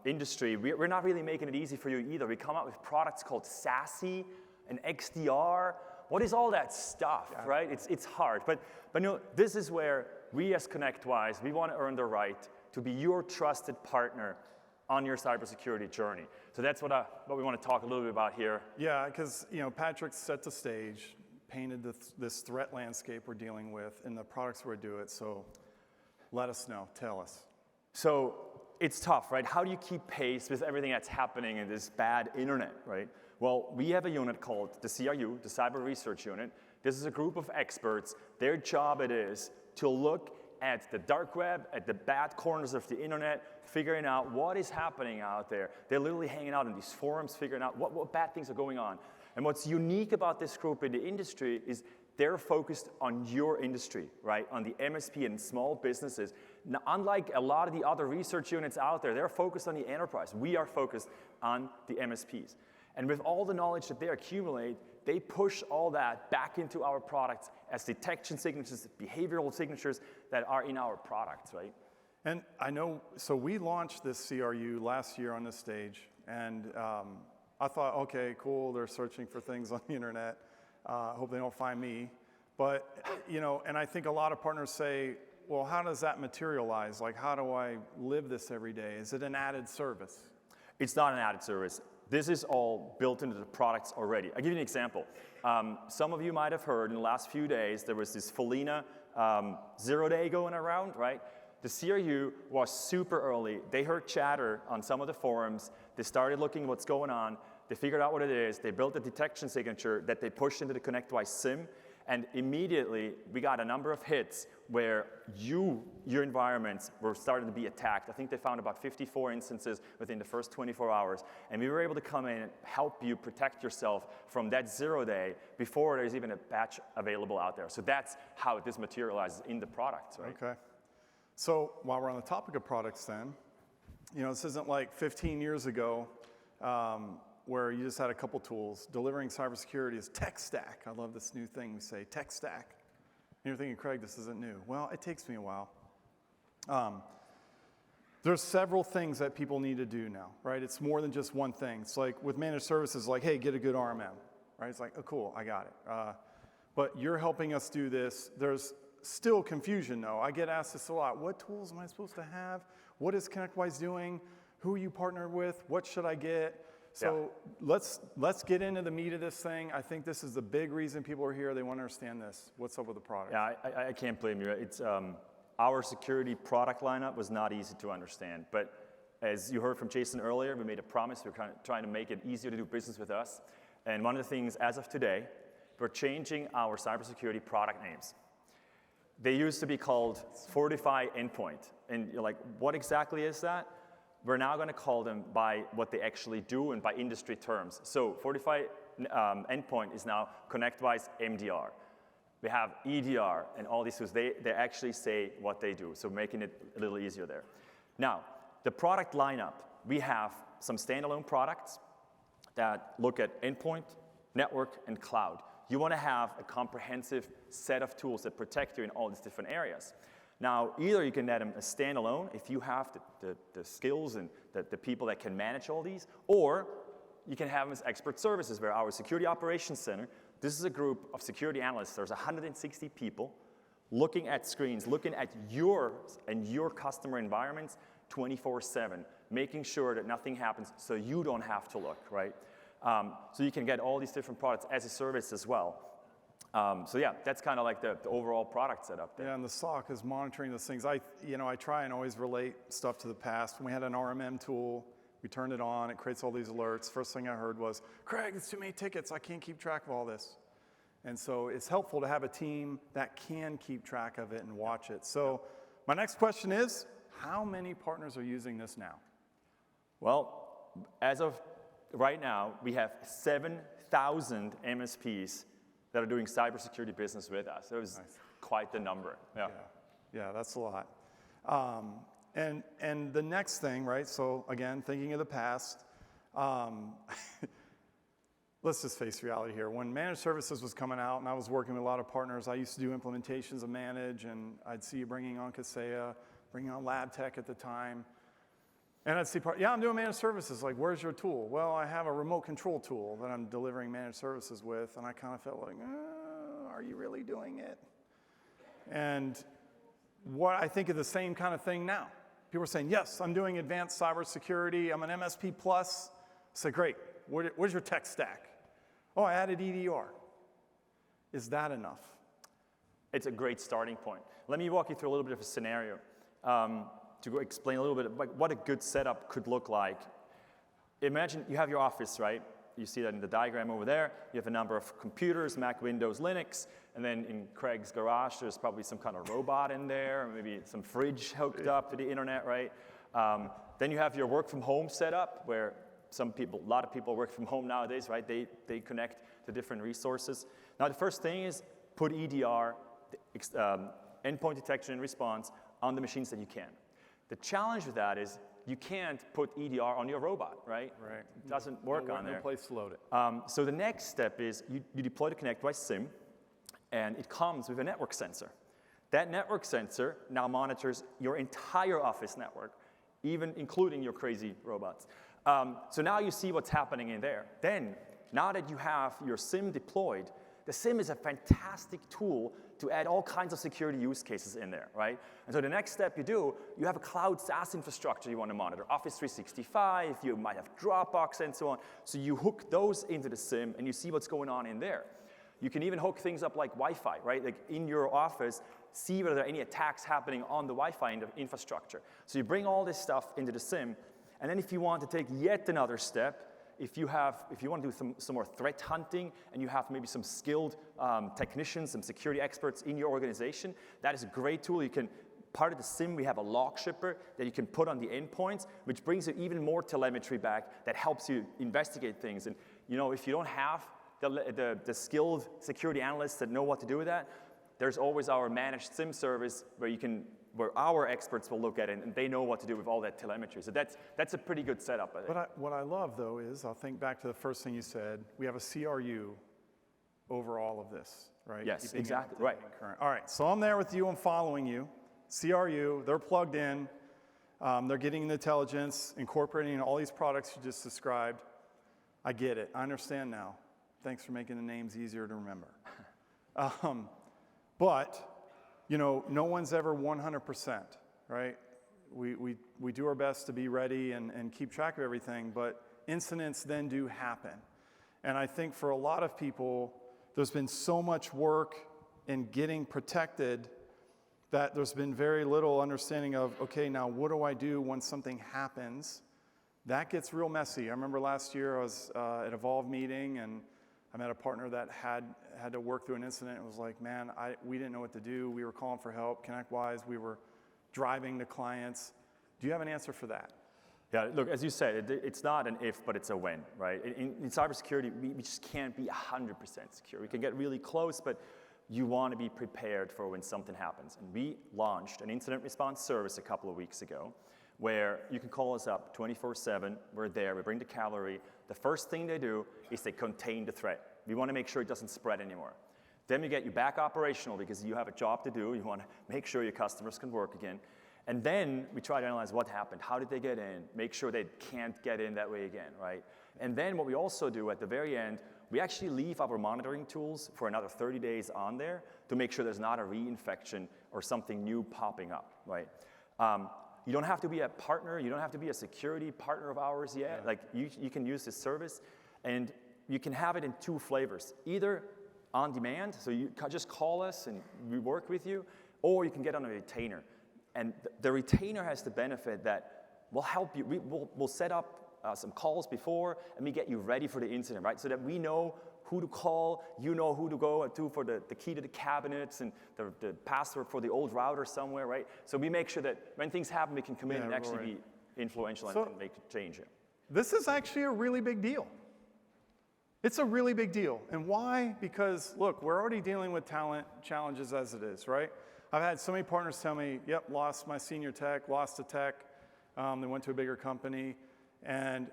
industry, we're not really making it easy for you either. We come out with products called SASE and XDR. What is all that stuff, right? It's hard. But you know, this is where we as ConnectWise, we want to earn the right to be your trusted partner on your cybersecurity journey. So that's what we want to talk a little bit about here. Yeah, because Patrick set the stage, painted this threat landscape we're dealing with, and the products where we do it. So let us know. Tell us. So it's tough, right? How do you keep pace with everything that's happening in this bad internet, right? Well, we have a unit called the CRU, the Cyber Research Unit. This is a group of experts. Their job it is to look at the dark web, at the bad corners of the internet, figuring out what is happening out there. They're literally hanging out in these forums, figuring out what bad things are going on. And what's unique about this group in the industry is they're focused on your industry, right? On the MSP and small businesses. Now, unlike a lot of the other research units out there, they're focused on the enterprise. We are focused on the MSPs. And with all the knowledge that they accumulate, they push all that back into our products as detection signatures, behavioral signatures that are in our products, right? And I know, so we launched this CRU last year on this stage, and I thought, okay, cool, they're searching for things on the internet. Hope they don't find me. But, and I think a lot of partners say, well, how does that materialize? Like, how do I live this every day? Is it an added service? It's not an added service. This is all built into the products already. I'll give you an example. Some of you might have heard in the last few days, there was this Felina 0-day going around, right? The CRU was super early. They heard chatter on some of the forums. They started looking at what's going on. They figured out what it is. They built a detection signature that they pushed into the ConnectWise SIM. And immediately, we got a number of hits where your environments were starting to be attacked. I think they found about 54 instances within the first 24 hours. And we were able to come in and help you protect yourself from that 0-day before there's even a patch available out there. So that's how this materializes in the products, right? Okay. So while we're on the topic of products then, this isn't like 15 years ago where you just had a couple tools. Delivering cybersecurity is tech stack. I love this new thing we say, tech stack. And you're thinking, Craig, this isn't new. Well, it takes me a while. There's several things that people need to do now, right? It's more than just one thing. It's like with managed services, like, hey, get a good RMM, right? It's like, oh, cool, I got it. But you're helping us do this. There's still confusion, though. I get asked this a lot. What tools am I supposed to have? What is ConnectWise doing? Who are you partnered with? What should I get? So let's get into the meat of this thing. I think this is the big reason people are here. They want to understand this. What's up with the product? Yeah, I can't blame you. It's our security product lineup was not easy to understand. But as you heard from Jason earlier, we made a promise. We're trying to make it easier to do business with us. And one of the things, as of today, we're changing our cybersecurity product names. They used to be called Fortify Endpoint. And you're like, what exactly is that? We're now going to call them by what they actually do and by industry terms. So Fortify Endpoint is now ConnectWise MDR. We have EDR and all these tools. They actually say what they do, so making it a little easier there. Now, the product lineup, we have some standalone products that look at endpoint, network, and cloud. You want to have a comprehensive set of tools that protect you in all these different areas. Now, either you can add them as standalone if you have the skills and the people that can manage all these, or you can have them as expert services, where our Security Operations Center, this is a group of security analysts. There's 160 people looking at screens, looking at yours and your customer environments 24/7, making sure that nothing happens so you don't have to look, right? So you can get all these different products as a service as well. So yeah, that's kind of like the overall product setup there. Yeah, and the SOC is monitoring those things. I try and always relate stuff to the past. When we had an RMM tool, we turned it on, it creates all these alerts. First thing I heard was, Craig, it's too many tickets, I can't keep track of all this. And so it's helpful to have a team that can keep track of it and watch it. So my next question is, how many partners are using this now? Well, as of right now, we have 7,000 MSPs that are doing cybersecurity business with us. That was quite the number. Yeah, that's a lot. And the next thing, right? So again, thinking of the past, let's just face reality here. When managed services was coming out and I was working with a lot of partners, I used to do implementations of manage, and I'd see you bringing on Kaseya, bringing on LabTech at the time. And I'd see, I'm doing managed services. Like, where's your tool? Well, I have a remote control tool that I'm delivering managed services with. And I kind of felt like, are you really doing it? And what I think of the same kind of thing now. People are saying, yes, I'm doing advanced cybersecurity. I'm an MSP plus. I say, great. Where's your tech stack? Oh, I added EDR. Is that enough? It's a great starting point. Let me walk you through a little bit of a scenario. To explain a little bit of like what a good setup could look like. Imagine you have your office, right? You see that in the diagram over there. You have a number of computers, Mac, Windows, Linux, and then in Craig's garage, there's probably some kind of robot in there, or maybe some fridge hooked up to the internet, right? Then you have your work from home setup, where a lot of people work from home nowadays, right? They connect to different resources. Now, the first thing is put EDR, endpoint detection and response, on the machines that you can. The challenge with that is you can't put EDR on your robot, right? Right. It doesn't work on there. No place to load it. So the next step is you deploy the ConnectWise SIM, and it comes with a network sensor. That network sensor now monitors your entire office network, even including your crazy robots. So now you see what's happening in there. Then, now that you have your SIM deployed, the SIM is a fantastic tool to add all kinds of security use cases in there, right? And so the next step you have a cloud SaaS infrastructure you want to monitor, Office 365, you might have Dropbox and so on. So you hook those into the SIM and you see what's going on in there. You can even hook things up like Wi-Fi, right? Like in your office, see whether there are any attacks happening on the Wi-Fi infrastructure. So you bring all this stuff into the SIM, and then if you want to take yet another step, if you want to do some more threat hunting and you have maybe some skilled technicians, some security experts in your organization, that is a great tool. Part of the SIM, we have a log shipper that you can put on the endpoints, which brings you even more telemetry back that helps you investigate things. And if you don't have the skilled security analysts that know what to do with that, there's always our managed SIM service where our experts will look at it and they know what to do with all that telemetry. So that's a pretty good setup, I think. But what I love, though, is I'll think back to the first thing you said. We have a CRU over all of this, right? Yes, exactly, right. Current. All right, so I'm there with you. I'm following you. CRU, they're plugged in. They're getting the intelligence, incorporating all these products you just described. I get it. I understand now. Thanks for making the names easier to remember. But no one's ever 100%, right? We do our best to be ready and keep track of everything, but incidents then do happen. And I think for a lot of people, there's been so much work in getting protected that there's been very little understanding of, okay, now what do I do when something happens? That gets real messy. I remember last year I was at Evolve meeting, and I met a partner that had to work through an incident. It was like, man, we didn't know what to do. We were calling for help. ConnectWise, we were driving to clients. Do you have an answer for that? Yeah, look, as you said, it's not an if, but it's a when, right? In cybersecurity, we just can't be 100% secure. We can get really close, but you want to be prepared for when something happens. And we launched an incident response service a couple of weeks ago where you can call us up 24/7. We're there. We bring the cavalry. The first thing they do is they contain the threat. We want to make sure it doesn't spread anymore. Then we get you back operational because you have a job to do. You want to make sure your customers can work again. And then we try to analyze what happened. How did they get in? Make sure they can't get in that way again, right? And then what we also do at the very end, we actually leave our monitoring tools for another 30 days on there to make sure there's not a reinfection or something new popping up, right? You don't have to be a partner. You don't have to be a security partner of ours yet. Yeah. Like you can use this service, and you can have it in two flavors. Either on demand, so you just call us and we work with you, or you can get on a retainer. And the retainer has the benefit that we'll help you. We'll set up some calls before, and we get you ready for the incident, right? So that we know who to call, you know who to go to for the key to the cabinets and the password for the old router somewhere, right? So we make sure that when things happen, we can come in and actually be influential and make a change. This is actually a really big deal. It's a really big deal. And why? Because, look, we're already dealing with talent challenges as it is, right? I've had so many partners tell me, yep, lost my senior tech, lost a tech. They went to a bigger company. And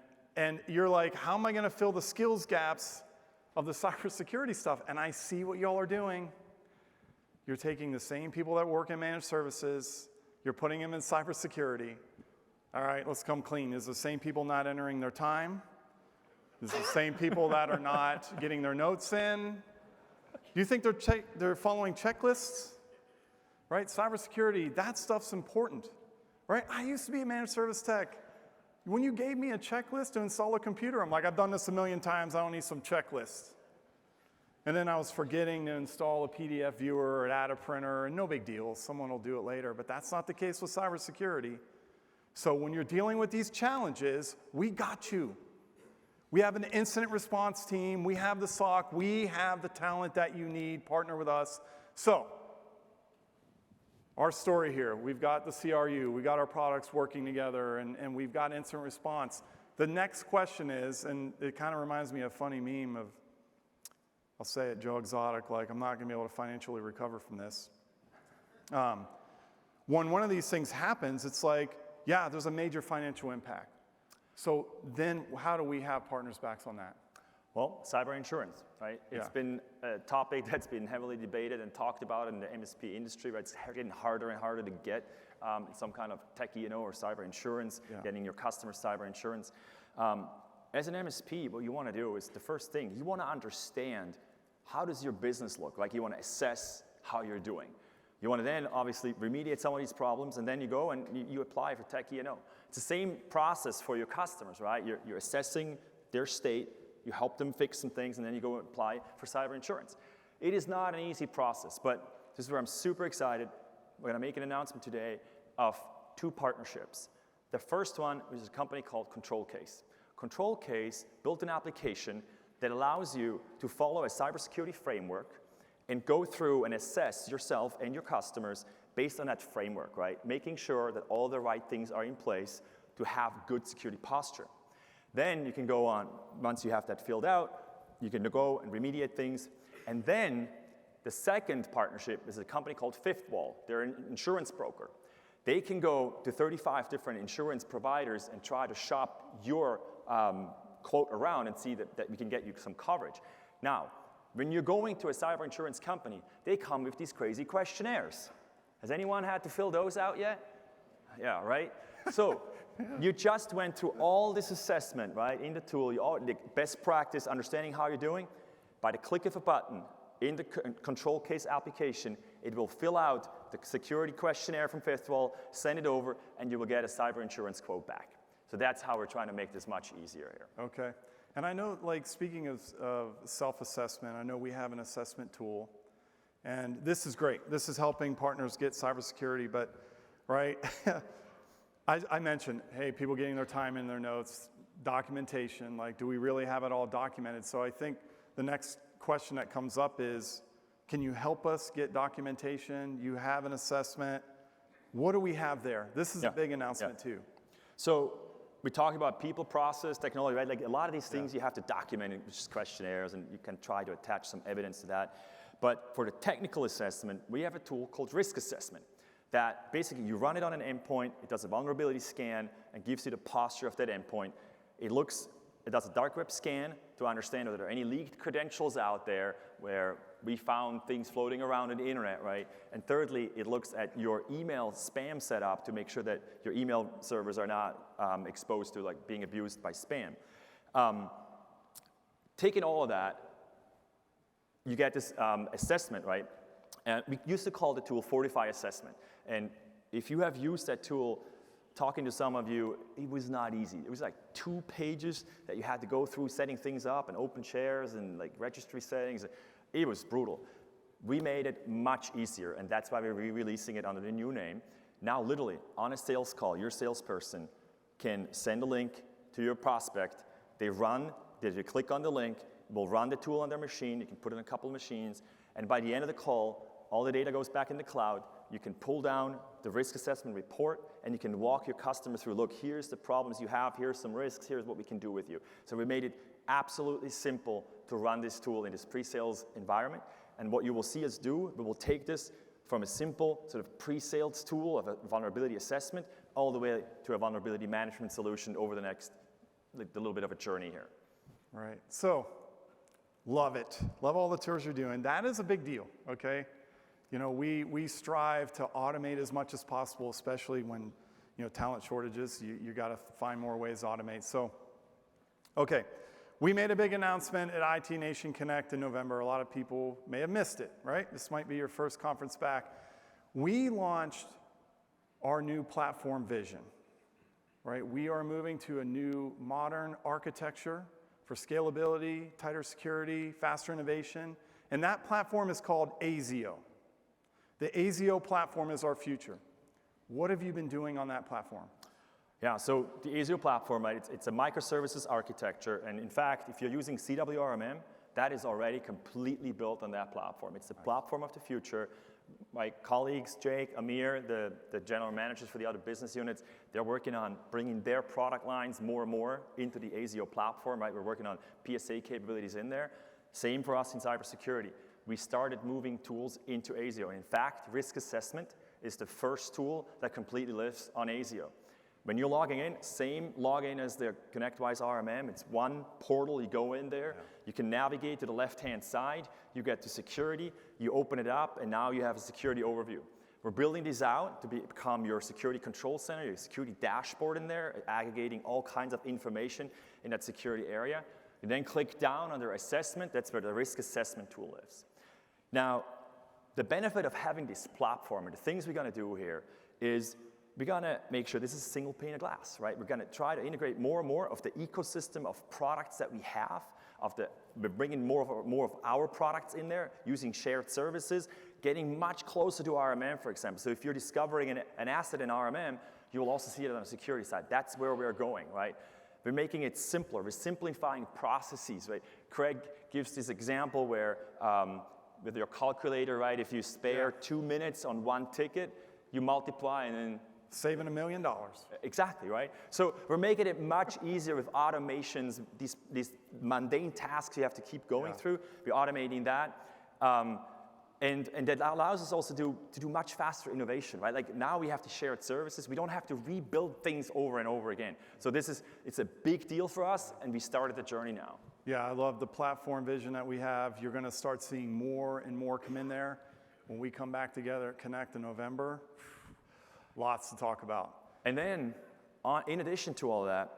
you're like, how am I going to fill the skills gaps of the cybersecurity stuff? And I see what y'all are doing. You're taking the same people that work in managed services, you're putting them in cybersecurity. All right, let's come clean. Is the same people not entering their time? Is the same people that are not getting their notes in? Do you think they're following checklists? Right, cybersecurity, that stuff's important. Right, I used to be a managed service tech. When you gave me a checklist to install a computer, I'm like, I've done this a million times, I don't need some checklists. And then I was forgetting to install a PDF viewer or add a printer, and no big deal, someone will do it later, but that's not the case with cybersecurity. So when you're dealing with these challenges, we got you. We have an incident response team, we have the SOC, we have the talent that you need, partner with us. So, our story here, we've got the CRU, we got our products working together, and we've got incident response. The next question is, and it kind of reminds me of a funny meme of, I'll say it, Joe Exotic, like, I'm not gonna be able to financially recover from this. When one of these things happens, it's like, yeah, there's a major financial impact. So then how do we have partners' backs on that? Well, cyber insurance, right? It's been a topic that's been heavily debated and talked about in the MSP industry, right? It's getting harder and harder to get some kind of tech E&O or cyber insurance, getting your customers cyber insurance. As an MSP, what you want to do is the first thing, you want to understand how does your business look? Like you want to assess how you're doing. You want to then obviously remediate some of these problems, and then you go and you apply for tech E&O. It's the same process for your customers, right? You're assessing their state, you help them fix some things, and then you go and apply for cyber insurance. It is not an easy process, but this is where I'm super excited. We're going to make an announcement today of 2 partnerships. The first one is a company called ControlCase. ControlCase built an application that allows you to follow a cybersecurity framework and go through and assess yourself and your customers based on that framework, right? Making sure that all the right things are in place to have good security posture. Then you can go on, once you have that filled out, you can go and remediate things. And then the second partnership is a company called Fifth Wall. They're an insurance broker. They can go to 35 different insurance providers and try to shop your quote around and see that we can get you some coverage. Now, when you're going to a cyber insurance company, they come with these crazy questionnaires. Has anyone had to fill those out yet? Yeah, right? So you just went through all this assessment, right, in the tool, the best practice, understanding how you're doing. By the click of a button in the ControlCase application, it will fill out the security questionnaire from Fifth Wall, send it over, and you will get a cyber insurance quote back. So that's how we're trying to make this much easier here. Okay. And I know, like, speaking of self-assessment, I know we have an assessment tool, and this is great. This is helping partners get cybersecurity, but, right, I mentioned, hey, people getting their time in their notes, documentation, like, do we really have it all documented? So I think the next question that comes up is, can you help us get documentation? You have an assessment. What do we have there? This is a big announcement too. So we talk about people, process, technology, right? Like a lot of these things you have to document in just questionnaires, and you can try to attach some evidence to that. But for the technical assessment, we have a tool called risk assessment that basically you run it on an endpoint, it does a vulnerability scan and gives you the posture of that endpoint. It does a dark web scan to understand whether there are any leaked credentials out there where we found things floating around on the internet, right? And thirdly, it looks at your email spam setup to make sure that your email servers are not exposed to like being abused by spam. Taking all of that, you get this assessment, right? And we used to call the tool Fortify Assessment. And if you have used that tool, talking to some of you, it was not easy. It was like 2 pages that you had to go through setting things up and open shares and like registry settings. It was brutal. We made it much easier, and that's why we're re-releasing it under the new name. Now, literally, on a sales call, your salesperson can send a link to your prospect. They click on the link, we'll run the tool on their machine, you can put it in a couple of machines, and by the end of the call, all the data goes back in the cloud. You can pull down the risk assessment report, and you can walk your customer through, look, here's the problems you have, here's some risks, here's what we can do with you. So we made it absolutely simple to run this tool in this pre-sales environment. And what you will see us do, we will take this from a simple sort of pre-sales tool of a vulnerability assessment all the way to a vulnerability management solution over the next, a little bit of a journey here. Right. So, love it. Love all the tours you're doing. That is a big deal, okay? You know, we strive to automate as much as possible, especially when, you know, talent shortages, you got to find more ways to automate. So, okay. We made a big announcement at IT Nation Connect in November. A lot of people may have missed it, right? This might be your first conference back. We launched our new platform vision, right? We are moving to a new modern architecture for scalability, tighter security, faster innovation, and that platform is called ASIO. The ASIO platform is our future. What have you been doing on that platform? Yeah, so the ASIO platform, right, it's a microservices architecture, and in fact, if you're using CWRMM, that is already completely built on that platform. It's the platform of the future. My colleagues, Jake, Amir, the general managers for the other business units, they're working on bringing their product lines more and more into the ASIO platform, right? We're working on PSA capabilities in there. Same for us in cybersecurity. We started moving tools into ASIO. In fact, risk assessment is the first tool that completely lives on ASIO. When you're logging in, same login as the ConnectWise RMM. It's one portal, you go in there, you can navigate to the left-hand side, you get to security, you open it up, and now you have a security overview. We're building these out to become your security control center, your security dashboard in there, aggregating all kinds of information in that security area. You then click down under assessment, that's where the risk assessment tool lives. Now, the benefit of having this platform and the things we're gonna do here is we're gonna make sure this is a single pane of glass, right? We're gonna try to integrate more and more of the ecosystem of products that we have, we're bringing more of our products in there, using shared services, getting much closer to RMM, for example. So if you're discovering an asset in RMM, you will also see it on the security side. That's where we're going, right? We're making it simpler. We're simplifying processes, right? Craig gives this example where with your calculator, right, if you spare 2 minutes on one ticket, you multiply and then saving $1 million. Exactly, right? So we're making it much easier with automations, these mundane tasks you have to keep going through. We're automating that. And that allows us also to do much faster innovation, right? Like now we have to share services. We don't have to rebuild things over and over again. So it's a big deal for us, and we started the journey now. Yeah, I love the platform vision that we have. You're gonna start seeing more and more come in there. When we come back together at Connect in November, lots to talk about. And then, in addition to all that,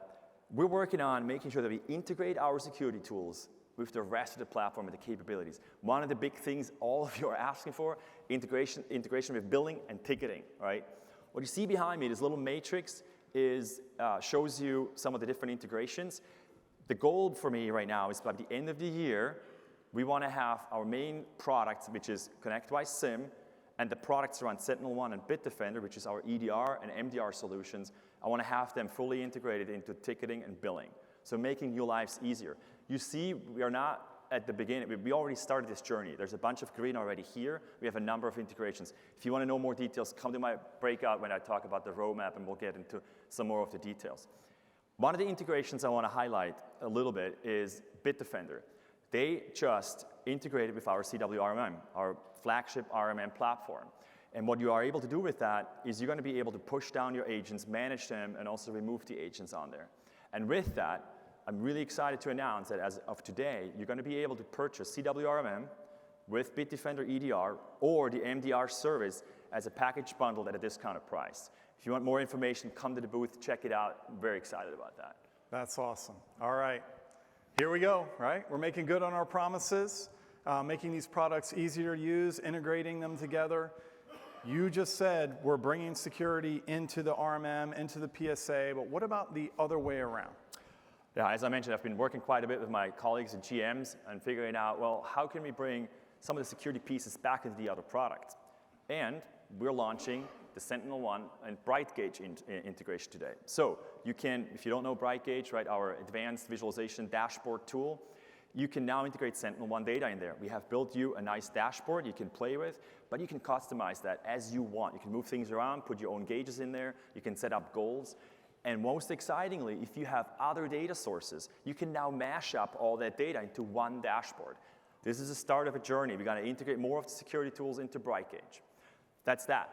we're working on making sure that we integrate our security tools with the rest of the platform and the capabilities. One of the big things all of you are asking for, integration with billing and ticketing, right? What you see behind me, this little matrix, shows you some of the different integrations. The goal for me right now is by the end of the year, we want to have our main product, which is ConnectWise SIM, and the products around SentinelOne and Bitdefender, which is our EDR and MDR solutions. I want to have them fully integrated into ticketing and billing, so making your lives easier. You see, we are not at the beginning. We already started this journey. There's a bunch of green already here. We have a number of integrations. If you want to know more details, come to my breakout when I talk about the roadmap, and we'll get into some more of the details. One of the integrations I want to highlight a little bit is Bitdefender. They just integrated with our CWRMM, our flagship RMM platform. And what you are able to do with that is you're going to be able to push down your agents, manage them, and also remove the agents on there. And with that, I'm really excited to announce that as of today, you're going to be able to purchase CWRMM with Bitdefender EDR or the MDR service as a package bundle at a discounted price. If you want more information, come to the booth, check it out. I'm very excited about that. That's awesome. All right. Here we go, right? We're making good on our promises, making these products easier to use, integrating them together. You just said we're bringing security into the RMM, into the PSA, but what about the other way around? Yeah, as I mentioned, I've been working quite a bit with my colleagues and GMs and figuring out, well, how can we bring some of the security pieces back into the other product. And we're launching the SentinelOne and BrightGauge integration today. So you can, if you don't know BrightGauge, right, our advanced visualization dashboard tool, you can now integrate SentinelOne data in there. We have built you a nice dashboard you can play with, but you can customize that as you want. You can move things around, put your own gauges in there, you can set up goals. And most excitingly, if you have other data sources, you can now mash up all that data into one dashboard. This is the start of a journey. We're going to integrate more of the security tools into BrightGauge. That's that.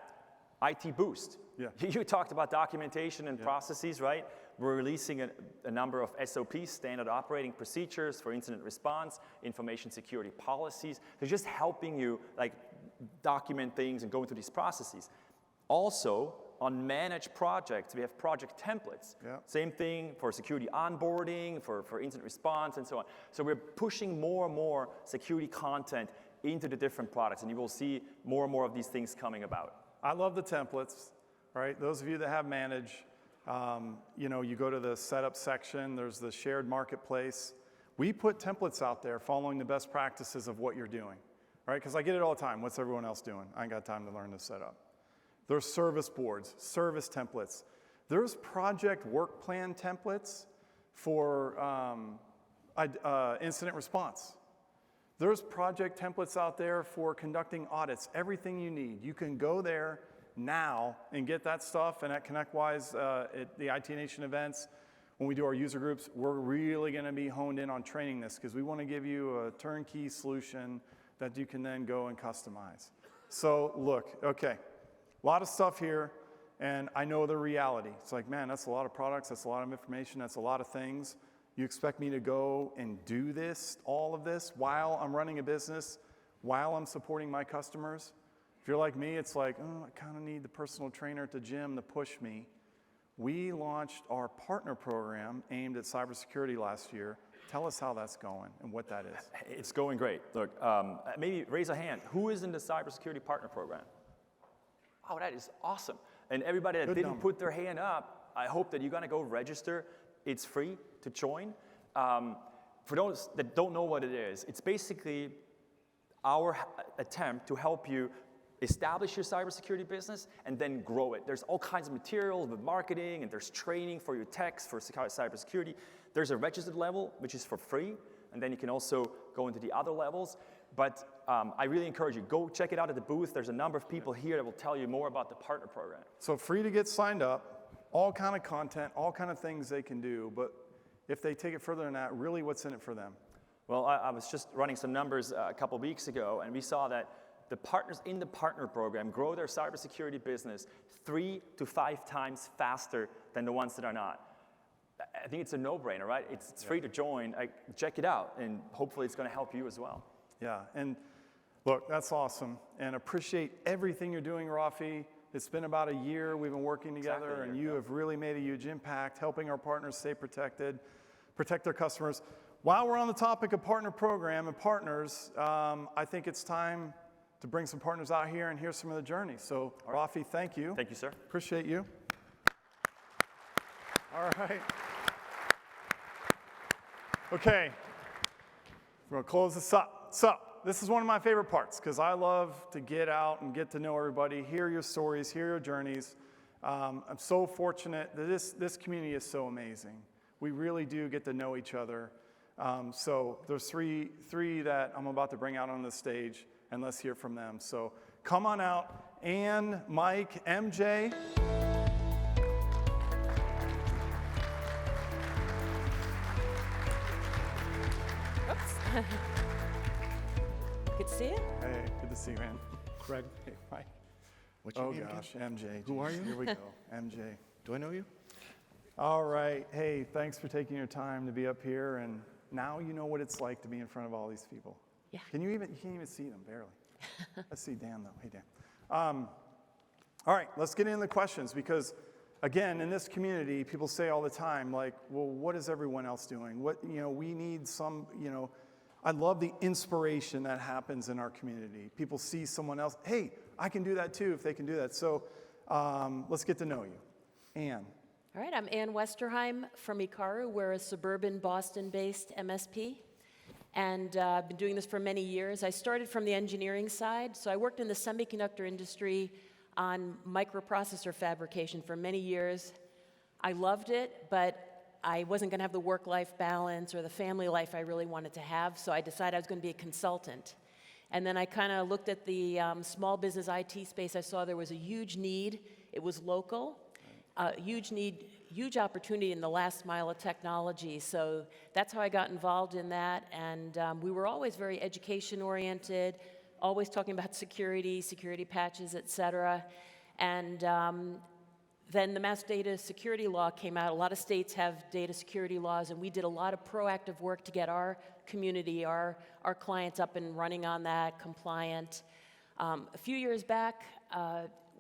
IT Boost. Yeah. You talked about documentation and processes, right? We're releasing a number of SOPs, standard operating procedures for incident response, information security policies. They're just helping you like document things and go into these processes. Also, on managed projects, we have project templates. Yeah. Same thing for security onboarding, for incident response, and so on. So we're pushing more and more security content into the different products, and you will see more and more of these things coming about. I love the templates, right? Those of you that have Manage, you know, you go to the setup section, there's the shared marketplace. We put templates out there following the best practices of what you're doing, right? Because I get it all the time. What's everyone else doing? I ain't got time to learn this setup. There's service boards, service templates. There's project work plan templates for incident response. There's project templates out there for conducting audits, everything you need. You can go there now and get that stuff. And at ConnectWise, at the IT Nation events, when we do our user groups, we're really going to be honed in on training this because we want to give you a turnkey solution that you can then go and customize. So look, okay, a lot of stuff here, and I know the reality. It's like, man, that's a lot of products, that's a lot of information, that's a lot of things. You expect me to go and do this, all of this, while I'm running a business, while I'm supporting my customers? If you're like me, it's like, oh, I kind of need the personal trainer at the gym to push me. We launched our partner program aimed at cybersecurity last year. Tell us how that's going and what that is. It's going great. Look, maybe raise a hand. Who is in the cybersecurity partner program? Oh, that is awesome. And everybody that didn't put their hand up, I hope that you're going to go register. It's free to join. For those that don't know what it is, it's basically our attempt to help you establish your cybersecurity business and then grow it. There's all kinds of materials with marketing, and there's training for your techs for cybersecurity. There's a registered level, which is for free, and then you can also go into the other levels. But I really encourage you, go check it out at the booth. There's a number of people here that will tell you more about the partner program. So free to get signed up, all kind of content, all kind of things they can do, but if they take it further than that, really what's in it for them? Well, I was just running some numbers a couple weeks ago, and we saw that the partners in the partner program grow their cybersecurity business 3 to 5 times faster than the ones that are not. I think it's a no-brainer, right? It's free to join. Check it out, and hopefully it's going to help you as well. Yeah, and look, that's awesome, and appreciate everything you're doing, Rafi. It's been about a year we've been working together, and you have really made a huge impact, helping our partners stay protected, protect their customers. While we're on the topic of partner program and partners, I think it's time to bring some partners out here and hear some of the journey. So, Rafi, thank you. Thank you, sir. Appreciate you. All right. Okay, we're going to close this up. So, this is one of my favorite parts because I love to get out and get to know everybody, hear your stories, hear your journeys. I'm so fortunate that this community is so amazing. We really do get to know each other. So there's three that I'm about to bring out on the stage, and let's hear from them. So come on out, Ann, Mike, MJ. Oops. Good to see you. Hey, good to see you, man. Craig. Hey, Mike. What's your Oh name gosh, again? MJ. Who are you? Here we go, MJ. Do I know you? All right. Hey, thanks for taking your time to be up here, and now you know what it's like to be in front of all these people. Yeah. You can't even see them, barely. Let's see Dan, though. Hey, Dan. All right, let's get into the questions, because, again, in this community, people say all the time, like, well, what is everyone else doing? We need some, I love the inspiration that happens in our community. People see someone else, hey, I can do that too if they can do that. So let's get to know you. Ann. All right, I'm Ann Westerheim from Ikaru. We're a suburban Boston-based MSP. and I've been doing this for many years. I started from the engineering side, so I worked in the semiconductor industry on microprocessor fabrication for many years. I loved it, but I wasn't going to have the work-life balance or the family life I really wanted to have, so I decided I was going to be a consultant. And then I kind of looked at the small business IT space. I saw there was a huge need. It was local, huge need, huge opportunity in the last mile of technology. So that's how I got involved in that. And we were always very education-oriented, always talking about security, security patches, et cetera. And then the Mass Data Security Law came out. A lot of states have data security laws, and we did a lot of proactive work to get our community, our clients up and running on that, compliant. A few years back,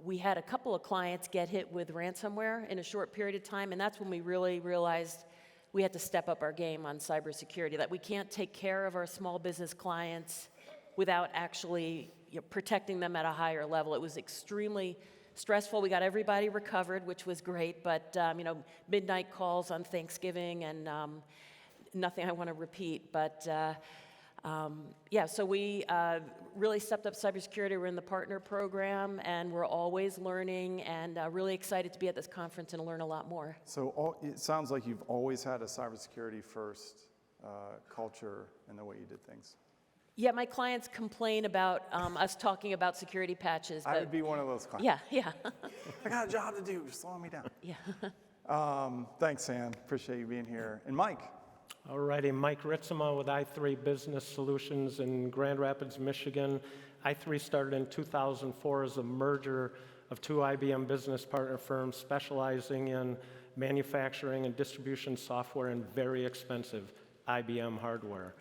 we had a couple of clients get hit with ransomware in a short period of time, and that's when we really realized we had to step up our game on cybersecurity, that we can't take care of our small business clients without actually protecting them at a higher level. It was extremely stressful. We got everybody recovered, which was great, but midnight calls on Thanksgiving and nothing I want to repeat. But so we really stepped up cybersecurity. We're in the partner program, and we're always learning, and really excited to be at this conference and learn a lot more. So it sounds like you've always had a cybersecurity first culture in the way you did things. Yeah, my clients complain about us talking about security patches. I would be one of those clients. Yeah. I got a job to do, just slowing me down. Yeah. Thanks, Sam. Appreciate you being here. And Mike. All righty, Mike Ritzema with i3 Business Solutions in Grand Rapids, Michigan. i3 started in 2004 as a merger of two IBM business partner firms specializing in manufacturing and distribution software and very expensive IBM hardware.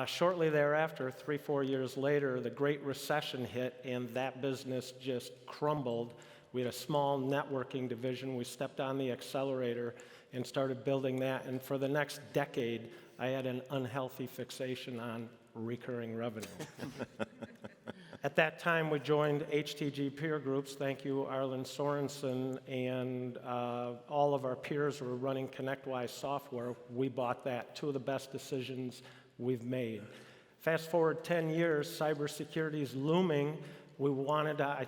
Shortly thereafter, 3-4 years later, the Great Recession hit, and that business just crumbled. We had a small networking division. We stepped on the accelerator and started building that, and for the next decade, I had an unhealthy fixation on recurring revenue. At that time, we joined HTG peer groups. Thank you, Arlen Sorensen, and all of our peers were running ConnectWise software. We bought that. Two of the best decisions we've made. Fast forward 10 years, cybersecurity is looming. We wanted to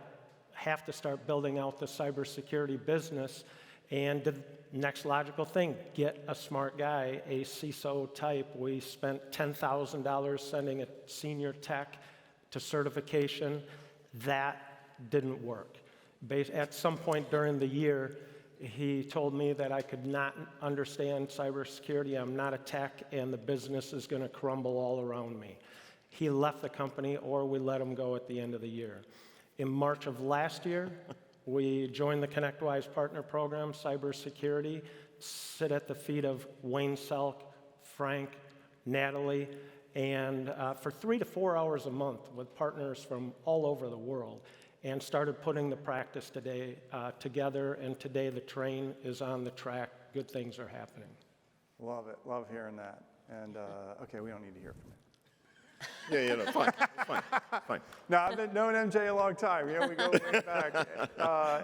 have to start building out the cybersecurity business, and the next logical thing, get a smart guy, a CISO type. We spent $10,000 sending a senior tech to certification. That didn't work. At some point during the year, he told me that I could not understand cybersecurity. I'm not a tech, and the business is going to crumble all around me. He left the company, or we let him go at the end of the year. In March of last year, we joined the ConnectWise Partner Program, cybersecurity, sit at the feet of Wayne Selk, Frank, Natalie, and for 3 to 4 hours a month with partners from all over the world, and started putting the practice together, and today the train is on the track. Good things are happening. Love it. Love hearing that. And, okay, we don't need to hear from you. No, fine. No, I've been knowing MJ a long time. We go way back.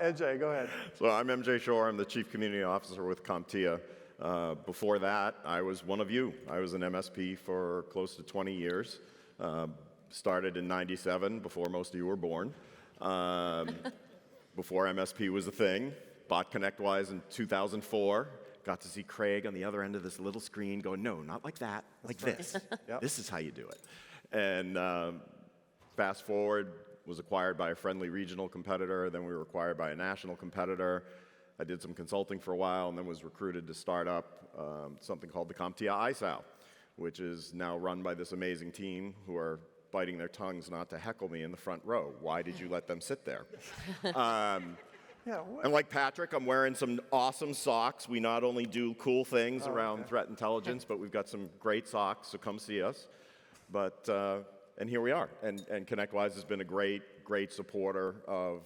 MJ, go ahead. So I'm MJ Shore. I'm the Chief Community Officer with CompTIA. Before that, I was one of you. I was an MSP for close to 20 years. Started in '97, before most of you were born. Before MSP was a thing. Bought ConnectWise in 2004. Got to see Craig on the other end of this little screen going, no, not like that, like this. Yep. This is how you do it. And fast forward, was acquired by a friendly regional competitor, then we were acquired by a national competitor. I did some consulting for a while, and then was recruited to start up something called the CompTIA ISAL, which is now run by this amazing team who are biting their tongues not to heckle me in the front row. Why did you let them sit there? And like Patrick, I'm wearing some awesome socks. We not only do cool things around threat intelligence, but we've got some great socks, so come see us. But, and here we are. And ConnectWise has been a great supporter of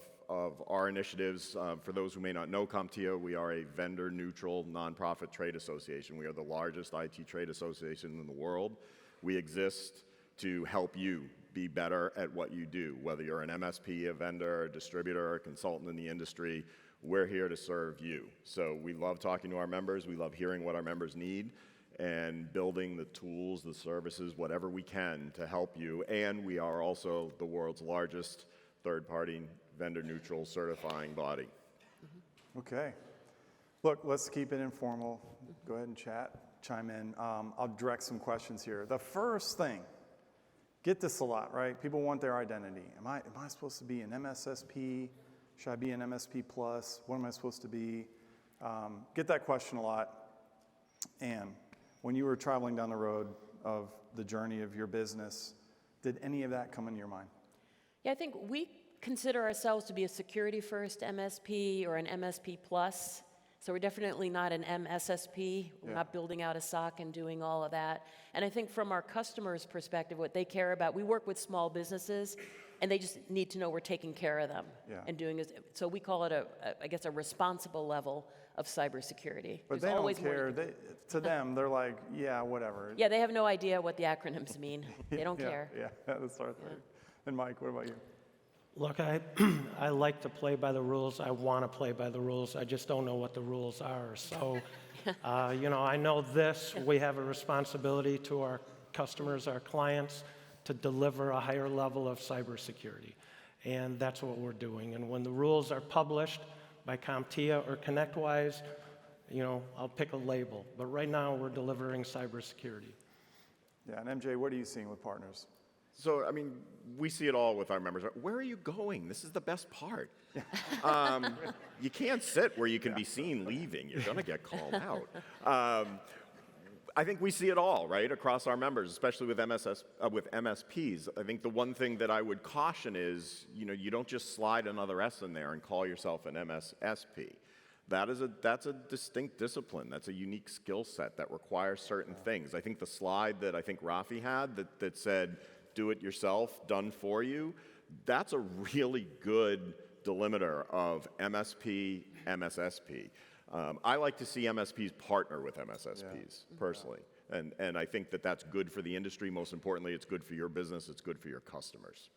our initiatives. For those who may not know CompTIA, we are a vendor-neutral, nonprofit trade association. We are the largest IT trade association in the world. We exist to help you be better at what you do. Whether you're an MSP, a vendor, a distributor, a consultant in the industry, we're here to serve you. So we love talking to our members. We love hearing what our members need. and building the tools, the services, whatever we can to help you. And we are also the world's largest third-party vendor-neutral certifying body. Okay. Look, let's keep it informal. Go ahead and chime in. I'll direct some questions here. The first thing, get this a lot, right? People want their identity. Am I supposed to be an MSSP? Should I be an MSP plus? What am I supposed to be? Get that question a lot. And when you were traveling down the road of the journey of your business, did any of that come into your mind? Yeah, I think we consider ourselves to be a security first MSP or an MSP plus. So we're definitely not an MSSP. We're not building out a SOC and doing all of that. And I think from our customers' perspective, what they care about, we work with small businesses, and they just need to know we're taking care of them and doing this. So we call it I guess, a responsible level of cybersecurity. But they don't care. To them, they're like, yeah, whatever. Yeah, they have no idea what the acronyms mean. They don't care. Yeah, that's our thing. And Mike, what about you? Look, I like to play by the rules. I want to play by the rules. I just don't know what the rules are. So, I know this. We have a responsibility to our customers, our clients, to deliver a higher level of cybersecurity. And that's what we're doing. And when the rules are published by CompTIA or ConnectWise, I'll pick a label. But right now, we're delivering cybersecurity. Yeah, and MJ, what are you seeing with partners? So, we see it all with our members. Where are you going? This is the best part. You can't sit where you can be seen leaving. You're going to get called out. I think we see it all, right, across our members, especially with MSPs. I think the one thing that I would caution is, you don't just slide another S in there and call yourself an MSSP. That's a distinct discipline. That's a unique skill set that requires certain things. I think the slide that I think Rafi had that said, do it yourself, done for you, that's a really good delimiter of MSP, MSSP. I like to see MSPs partner with MSSPs, personally. And I think that's good for the industry. Most importantly, it's good for your business. It's good for your customers.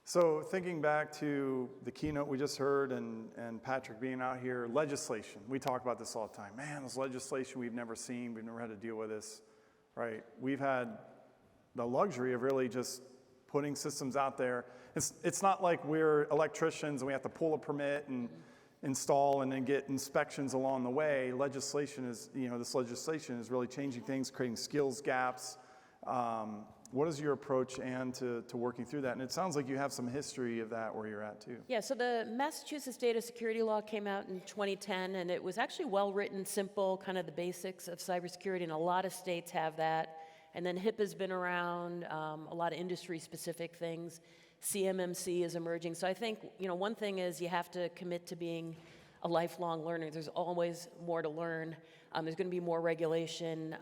So thinking back to the keynote we just heard and Patrick being out here, legislation. We talk about this all the time. Man, this legislation we've never seen. We've never had to deal with this, right? We've had the luxury of really just putting systems out there. It's not like we're electricians and we have to pull a permit and install and then get inspections along the way. Legislation is, this legislation is really changing things, creating skills gaps. What is your approach, Anne, to working through that? And it sounds like you have some history of that where you're at, too. Yeah, so the Massachusetts Data Security Law came out in 2010, and it was actually well-written, simple, kind of the basics of cybersecurity, and a lot of states have that. And then HIPAA's been around, a lot of industry-specific things. CMMC is emerging. So I think, one thing is you have to commit to being a lifelong learner. There's always more to learn. There's going to be more regulation.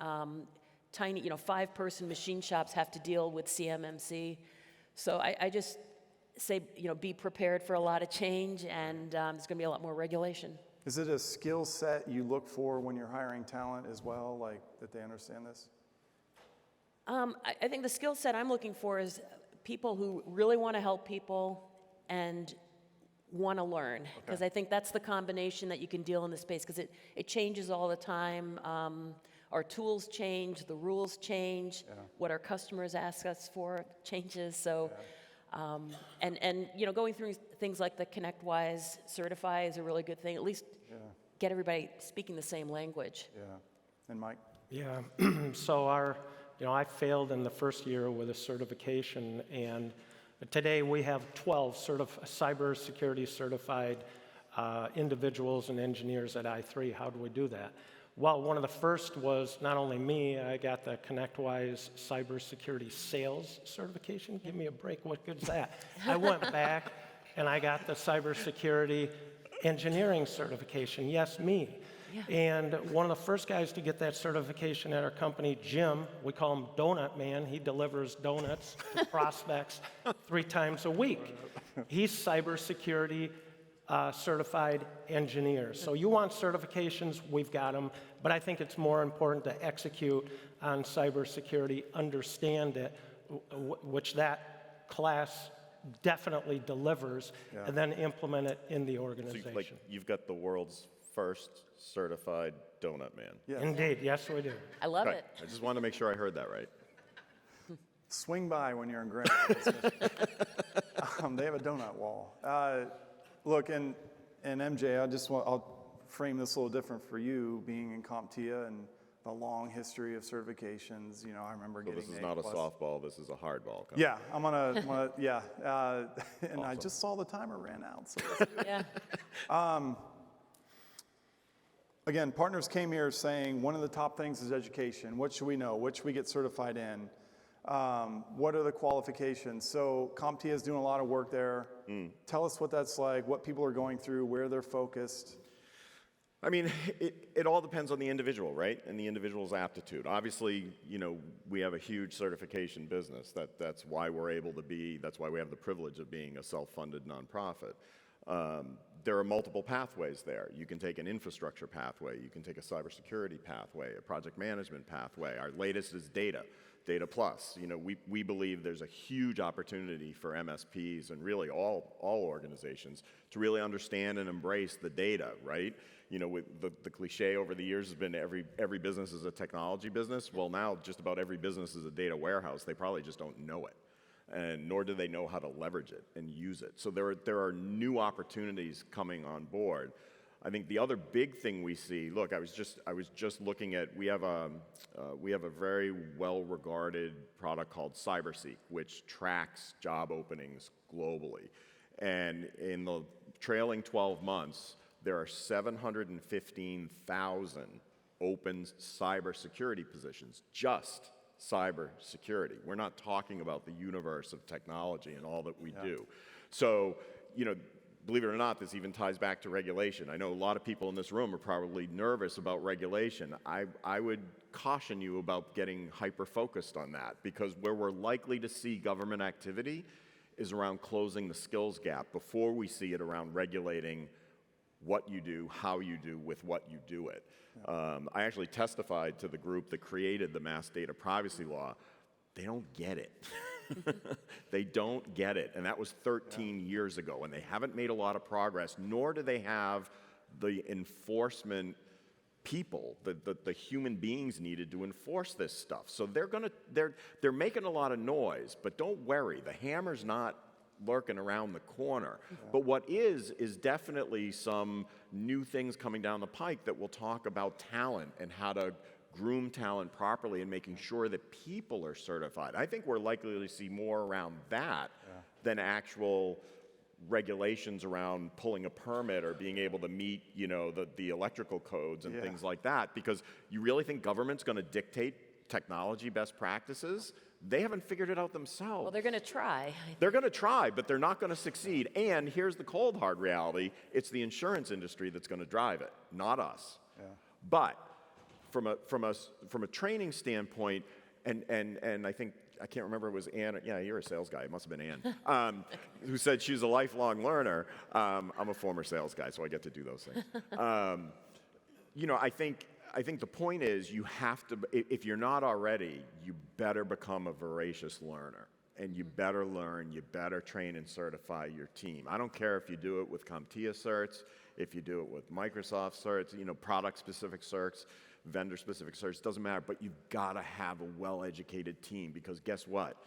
Tiny, 5-person machine shops have to deal with CMMC. So I just say, be prepared for a lot of change, and there's going to be a lot more regulation. Is it a skill set you look for when you're hiring talent as well, like that they understand this? I think the skill set I'm looking for is people who really want to help people and want to learn, because I think that's the combination that you can deal in this space, because it changes all the time. Our tools change, the rules change, what our customers ask us for changes. So, going through things like the ConnectWise Certify is a really good thing. At least get everybody speaking the same language. Yeah. And Mike? Yeah. So I failed in the first year with a certification, and today we have 12 cybersecurity certified individuals and engineers at I3. How do we do that? Well, one of the first was not only me, I got the ConnectWise cybersecurity sales certification. Give me a break, what good's that? I went back and I got the cybersecurity engineering certification. Yes, me. And one of the first guys to get that certification at our company, Jim, we call him Donut Man. He delivers donuts to prospects 3 times a week. He's cybersecurity certified engineer. So you want certifications, we've got them, but I think it's more important to execute on cybersecurity, understand it, which that class definitely delivers, and then implement it in the organization. So you've got the world's first certified donut man. Yes. Indeed, yes, we do. I love Okay. it. I just wanted to make sure I heard that right. Swing by when you're in Grand Rapids. They have a donut wall. Look, and MJ, I'll frame this a little different for you, being in CompTIA and the long history of certifications. You know, I remember So getting this is not a softball, this is a hardball. Yeah, I'm gonna yeah. And awesome. I just saw the timer ran out. So Yeah. Again, partners came here saying one of the top things is education. What should we know? What should we get certified in? What are the qualifications? So CompTIA is doing a lot of work there. Tell us what that's like, what people are going through, where they're focused. I mean, it all depends on the individual, right? And the individual's aptitude. Obviously, you know, we have a huge certification business. That's why we're able to be, that's why we have the privilege of being a self-funded nonprofit. There are multiple pathways there. You can take an infrastructure pathway, you can take a cybersecurity pathway, a project management pathway. Our latest is data plus. You know, we believe there's a huge opportunity for MSPs and really all organizations to really understand and embrace the data, right? You know, with the cliche over the years has been every business is a technology business. Well, now just about every business is a data warehouse. They probably just don't know it, and nor do they know how to leverage it and use it. So there are new opportunities coming on board. I think the other big thing we see, look, I was just looking at, we have a very well-regarded product called CyberSeek, which tracks job openings globally. And in the trailing 12 months, there are 715,000 open cybersecurity positions, just cybersecurity. We're not talking about the universe of technology and all that we do. So, you know, believe it or not, this even ties back to regulation. I know a lot of people in this room are probably nervous about regulation. I would caution you about getting hyper-focused on that, because where we're likely to see government activity is around closing the skills gap before we see it around regulating what you do, how you do, with what you do it. I actually testified to the group that created the mass data privacy law. They don't get it. They don't get it, and that was 13 years ago, and they haven't made a lot of progress, nor do they have the enforcement people, the human beings needed to enforce this stuff. So they're making a lot of noise, but don't worry, the hammer's not lurking around the corner. But what is definitely some new things coming down the pike that will talk about talent and how to groom talent properly and making sure that people are certified. I think we're likely to see more around that than actual regulations around pulling a permit or being able to meet, you know, the electrical codes and things like that. Because you really think government's going to dictate technology best practices? They haven't figured it out themselves. Well, they're going to try. They're going to try, but they're not going to succeed. And here's the cold, hard reality. It's the insurance industry that's going to drive it, not us. But from a training standpoint, and I think, I can't remember, it was Ann, yeah, you're a sales guy, it must have been Ann, who said she's a lifelong learner. I'm a former sales guy, so I get to do those things. You know, I think the point is, you have to, if you're not already, you better become a voracious learner. And you better learn, you better train and certify your team. I don't care if you do it with CompTIA certs, if you do it with Microsoft certs, you know, product-specific certs, vendor-specific certs, doesn't matter, but you've got to have a well-educated team, because guess what?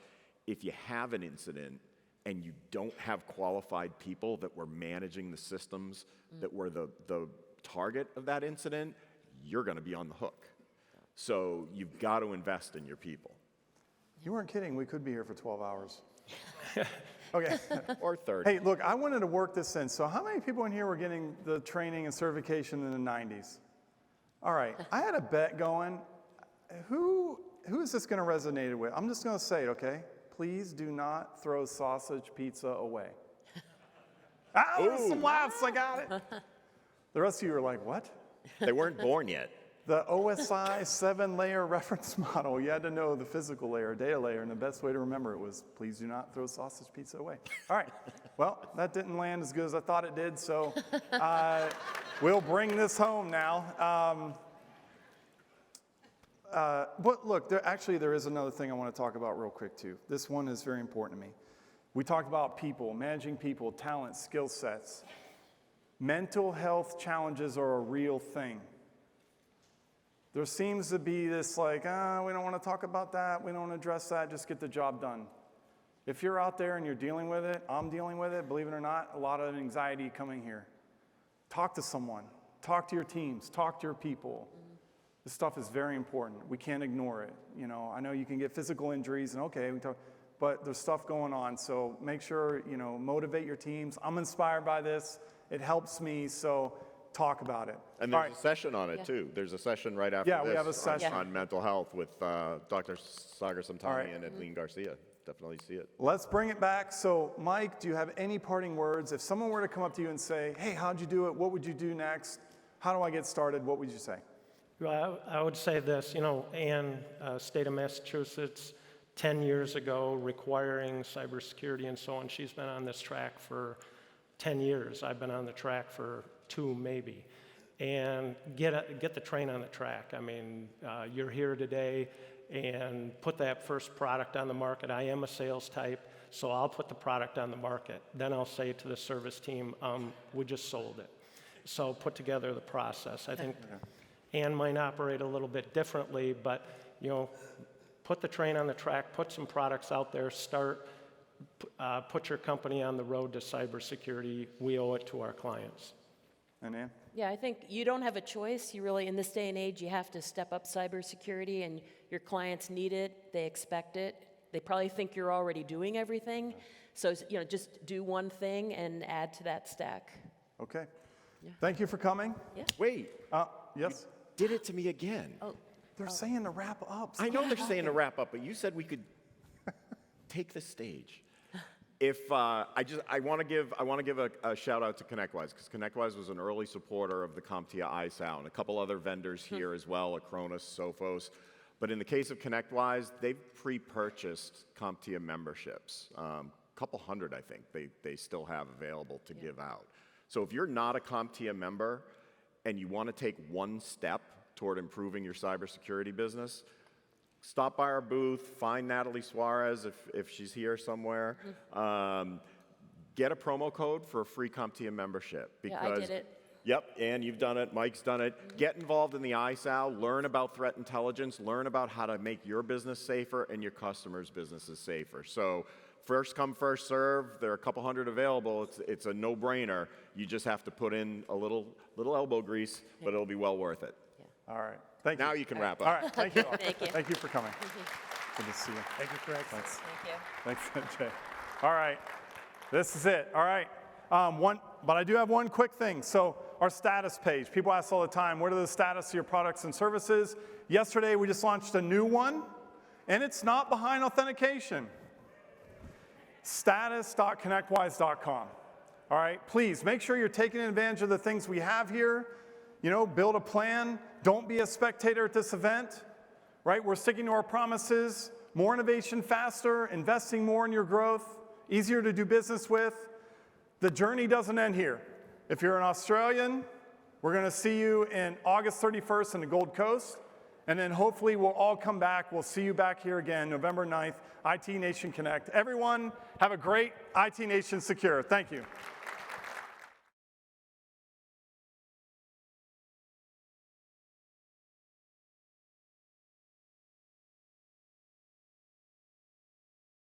If you have an incident and you don't have qualified people that were managing the systems that were the target of that incident, you're going to be on the hook. So you've got to invest in your people. You weren't kidding. We could be here for 12 hours. Okay. Or 30. Hey, look, I wanted to work this in. So how many people in here were getting the training and certification in the 90s? All right. I had a bet going. Who is this going to resonate with? I'm just going to say it, okay? Please do not throw sausage pizza away. There's some laughs. I got it. The rest of you are like, what? They weren't born yet. The OSI 7-layer reference model. You had to know the physical layer, data layer, and the best way to remember it was, please do not throw sausage pizza away. All right. Well, that didn't land as good as I thought it did, so we'll bring this home now. But look, there is another thing I want to talk about real quick, too. This one is very important to me. We talked about people, managing people, talent, skill sets. Mental health challenges are a real thing. There seems to be this like, we don't want to talk about that, we don't want to address that, just get the job done. If you're out there and you're dealing with it, I'm dealing with it, believe it or not, a lot of anxiety coming here. Talk to someone, talk to your teams, talk to your people. This stuff is very important. We can't ignore it. You know, I know you can get physical injuries, and okay, but there's stuff going on, so make sure, you know, motivate your teams. I'm inspired by this. It helps me, so talk about it. And there's a session on it, too. There's a session right after this we have a session on mental health with Dr. Sagar Samtani and Adeline Garcia. Definitely see it. Let's bring it back. So, Mike, do you have any parting words? If someone were to come up to you and say, hey, how'd you do it? What would you do next? How do I get started? What would you say? Well, I would say this, you know, Anne, state of Massachusetts, 10 years ago, requiring cybersecurity and so on. She's been on this track for 10 years. I've been on the track for 2 maybe. And get the train on the track. I mean, you're here today, and put that first product on the market. I am a sales type, so I'll put the product on the market. Then I'll say to the service team, we just sold it. So put together the process. I think Ann might operate a little bit differently, but you know, put the train on the track, put some products out there, put your company on the road to cybersecurity. We owe it to our clients. And Ann? Yeah, I think you don't have a choice. You really, in this day and age, you have to step up cybersecurity, and your clients need it. They expect it. They probably think you're already doing everything. So, you know, just do one thing and add to that stack. Okay. Yeah. Thank you for coming. Yeah. Wait. Yes? You did it to me again. Oh. They're saying to wrap up. I know they're saying to wrap up, but you said we could take the stage. If I want to give a shout out to ConnectWise, because ConnectWise was an early supporter of the CompTIA ISAL and a couple other vendors here as well, Acronis, Sophos. But in the case of ConnectWise, they've pre-purchased CompTIA memberships. A couple hundred, I think, they still have available to give out. So if you're not a CompTIA member and you want to take one step toward improving your cybersecurity business, stop by our booth, find Natalie Suarez if she's here somewhere. Get a promo code for a free CompTIA membership. Yeah, I did it. Yep, and you've done it, Mike's done it. Get involved in the ISAL, learn about threat intelligence, learn about how to make your business safer and your customers' businesses safer. So first come, first serve. There are a couple hundred available. It's a no-brainer. You just have to put in a little elbow grease, but it'll be well worth it. Yeah. All right. Thank you. Now you can wrap up. All right. Thank you. Thank you. Thank you for coming. Good to see you. Thank you, Craig. Thanks. Thank you. Thanks, Jay. All right. This is it. All right. But I do have one quick thing. So our status page. People ask all the time, what are the status of your products and services? Yesterday, we just launched a new one, and it's not behind authentication. Status.connectwise.com. All right. Please make sure you're taking advantage of the things we have here. You know, build a plan. Don't be a spectator at this event. Right? We're sticking to our promises. More innovation faster, investing more in your growth, easier to do business with. The journey doesn't end here. If you're an Australian, we're going to see you in August 31st in the Gold Coast. And then hopefully we'll all come back. We'll see you back here again, November 9th, IT Nation Connect. Everyone, have a great IT Nation Secure. Thank you.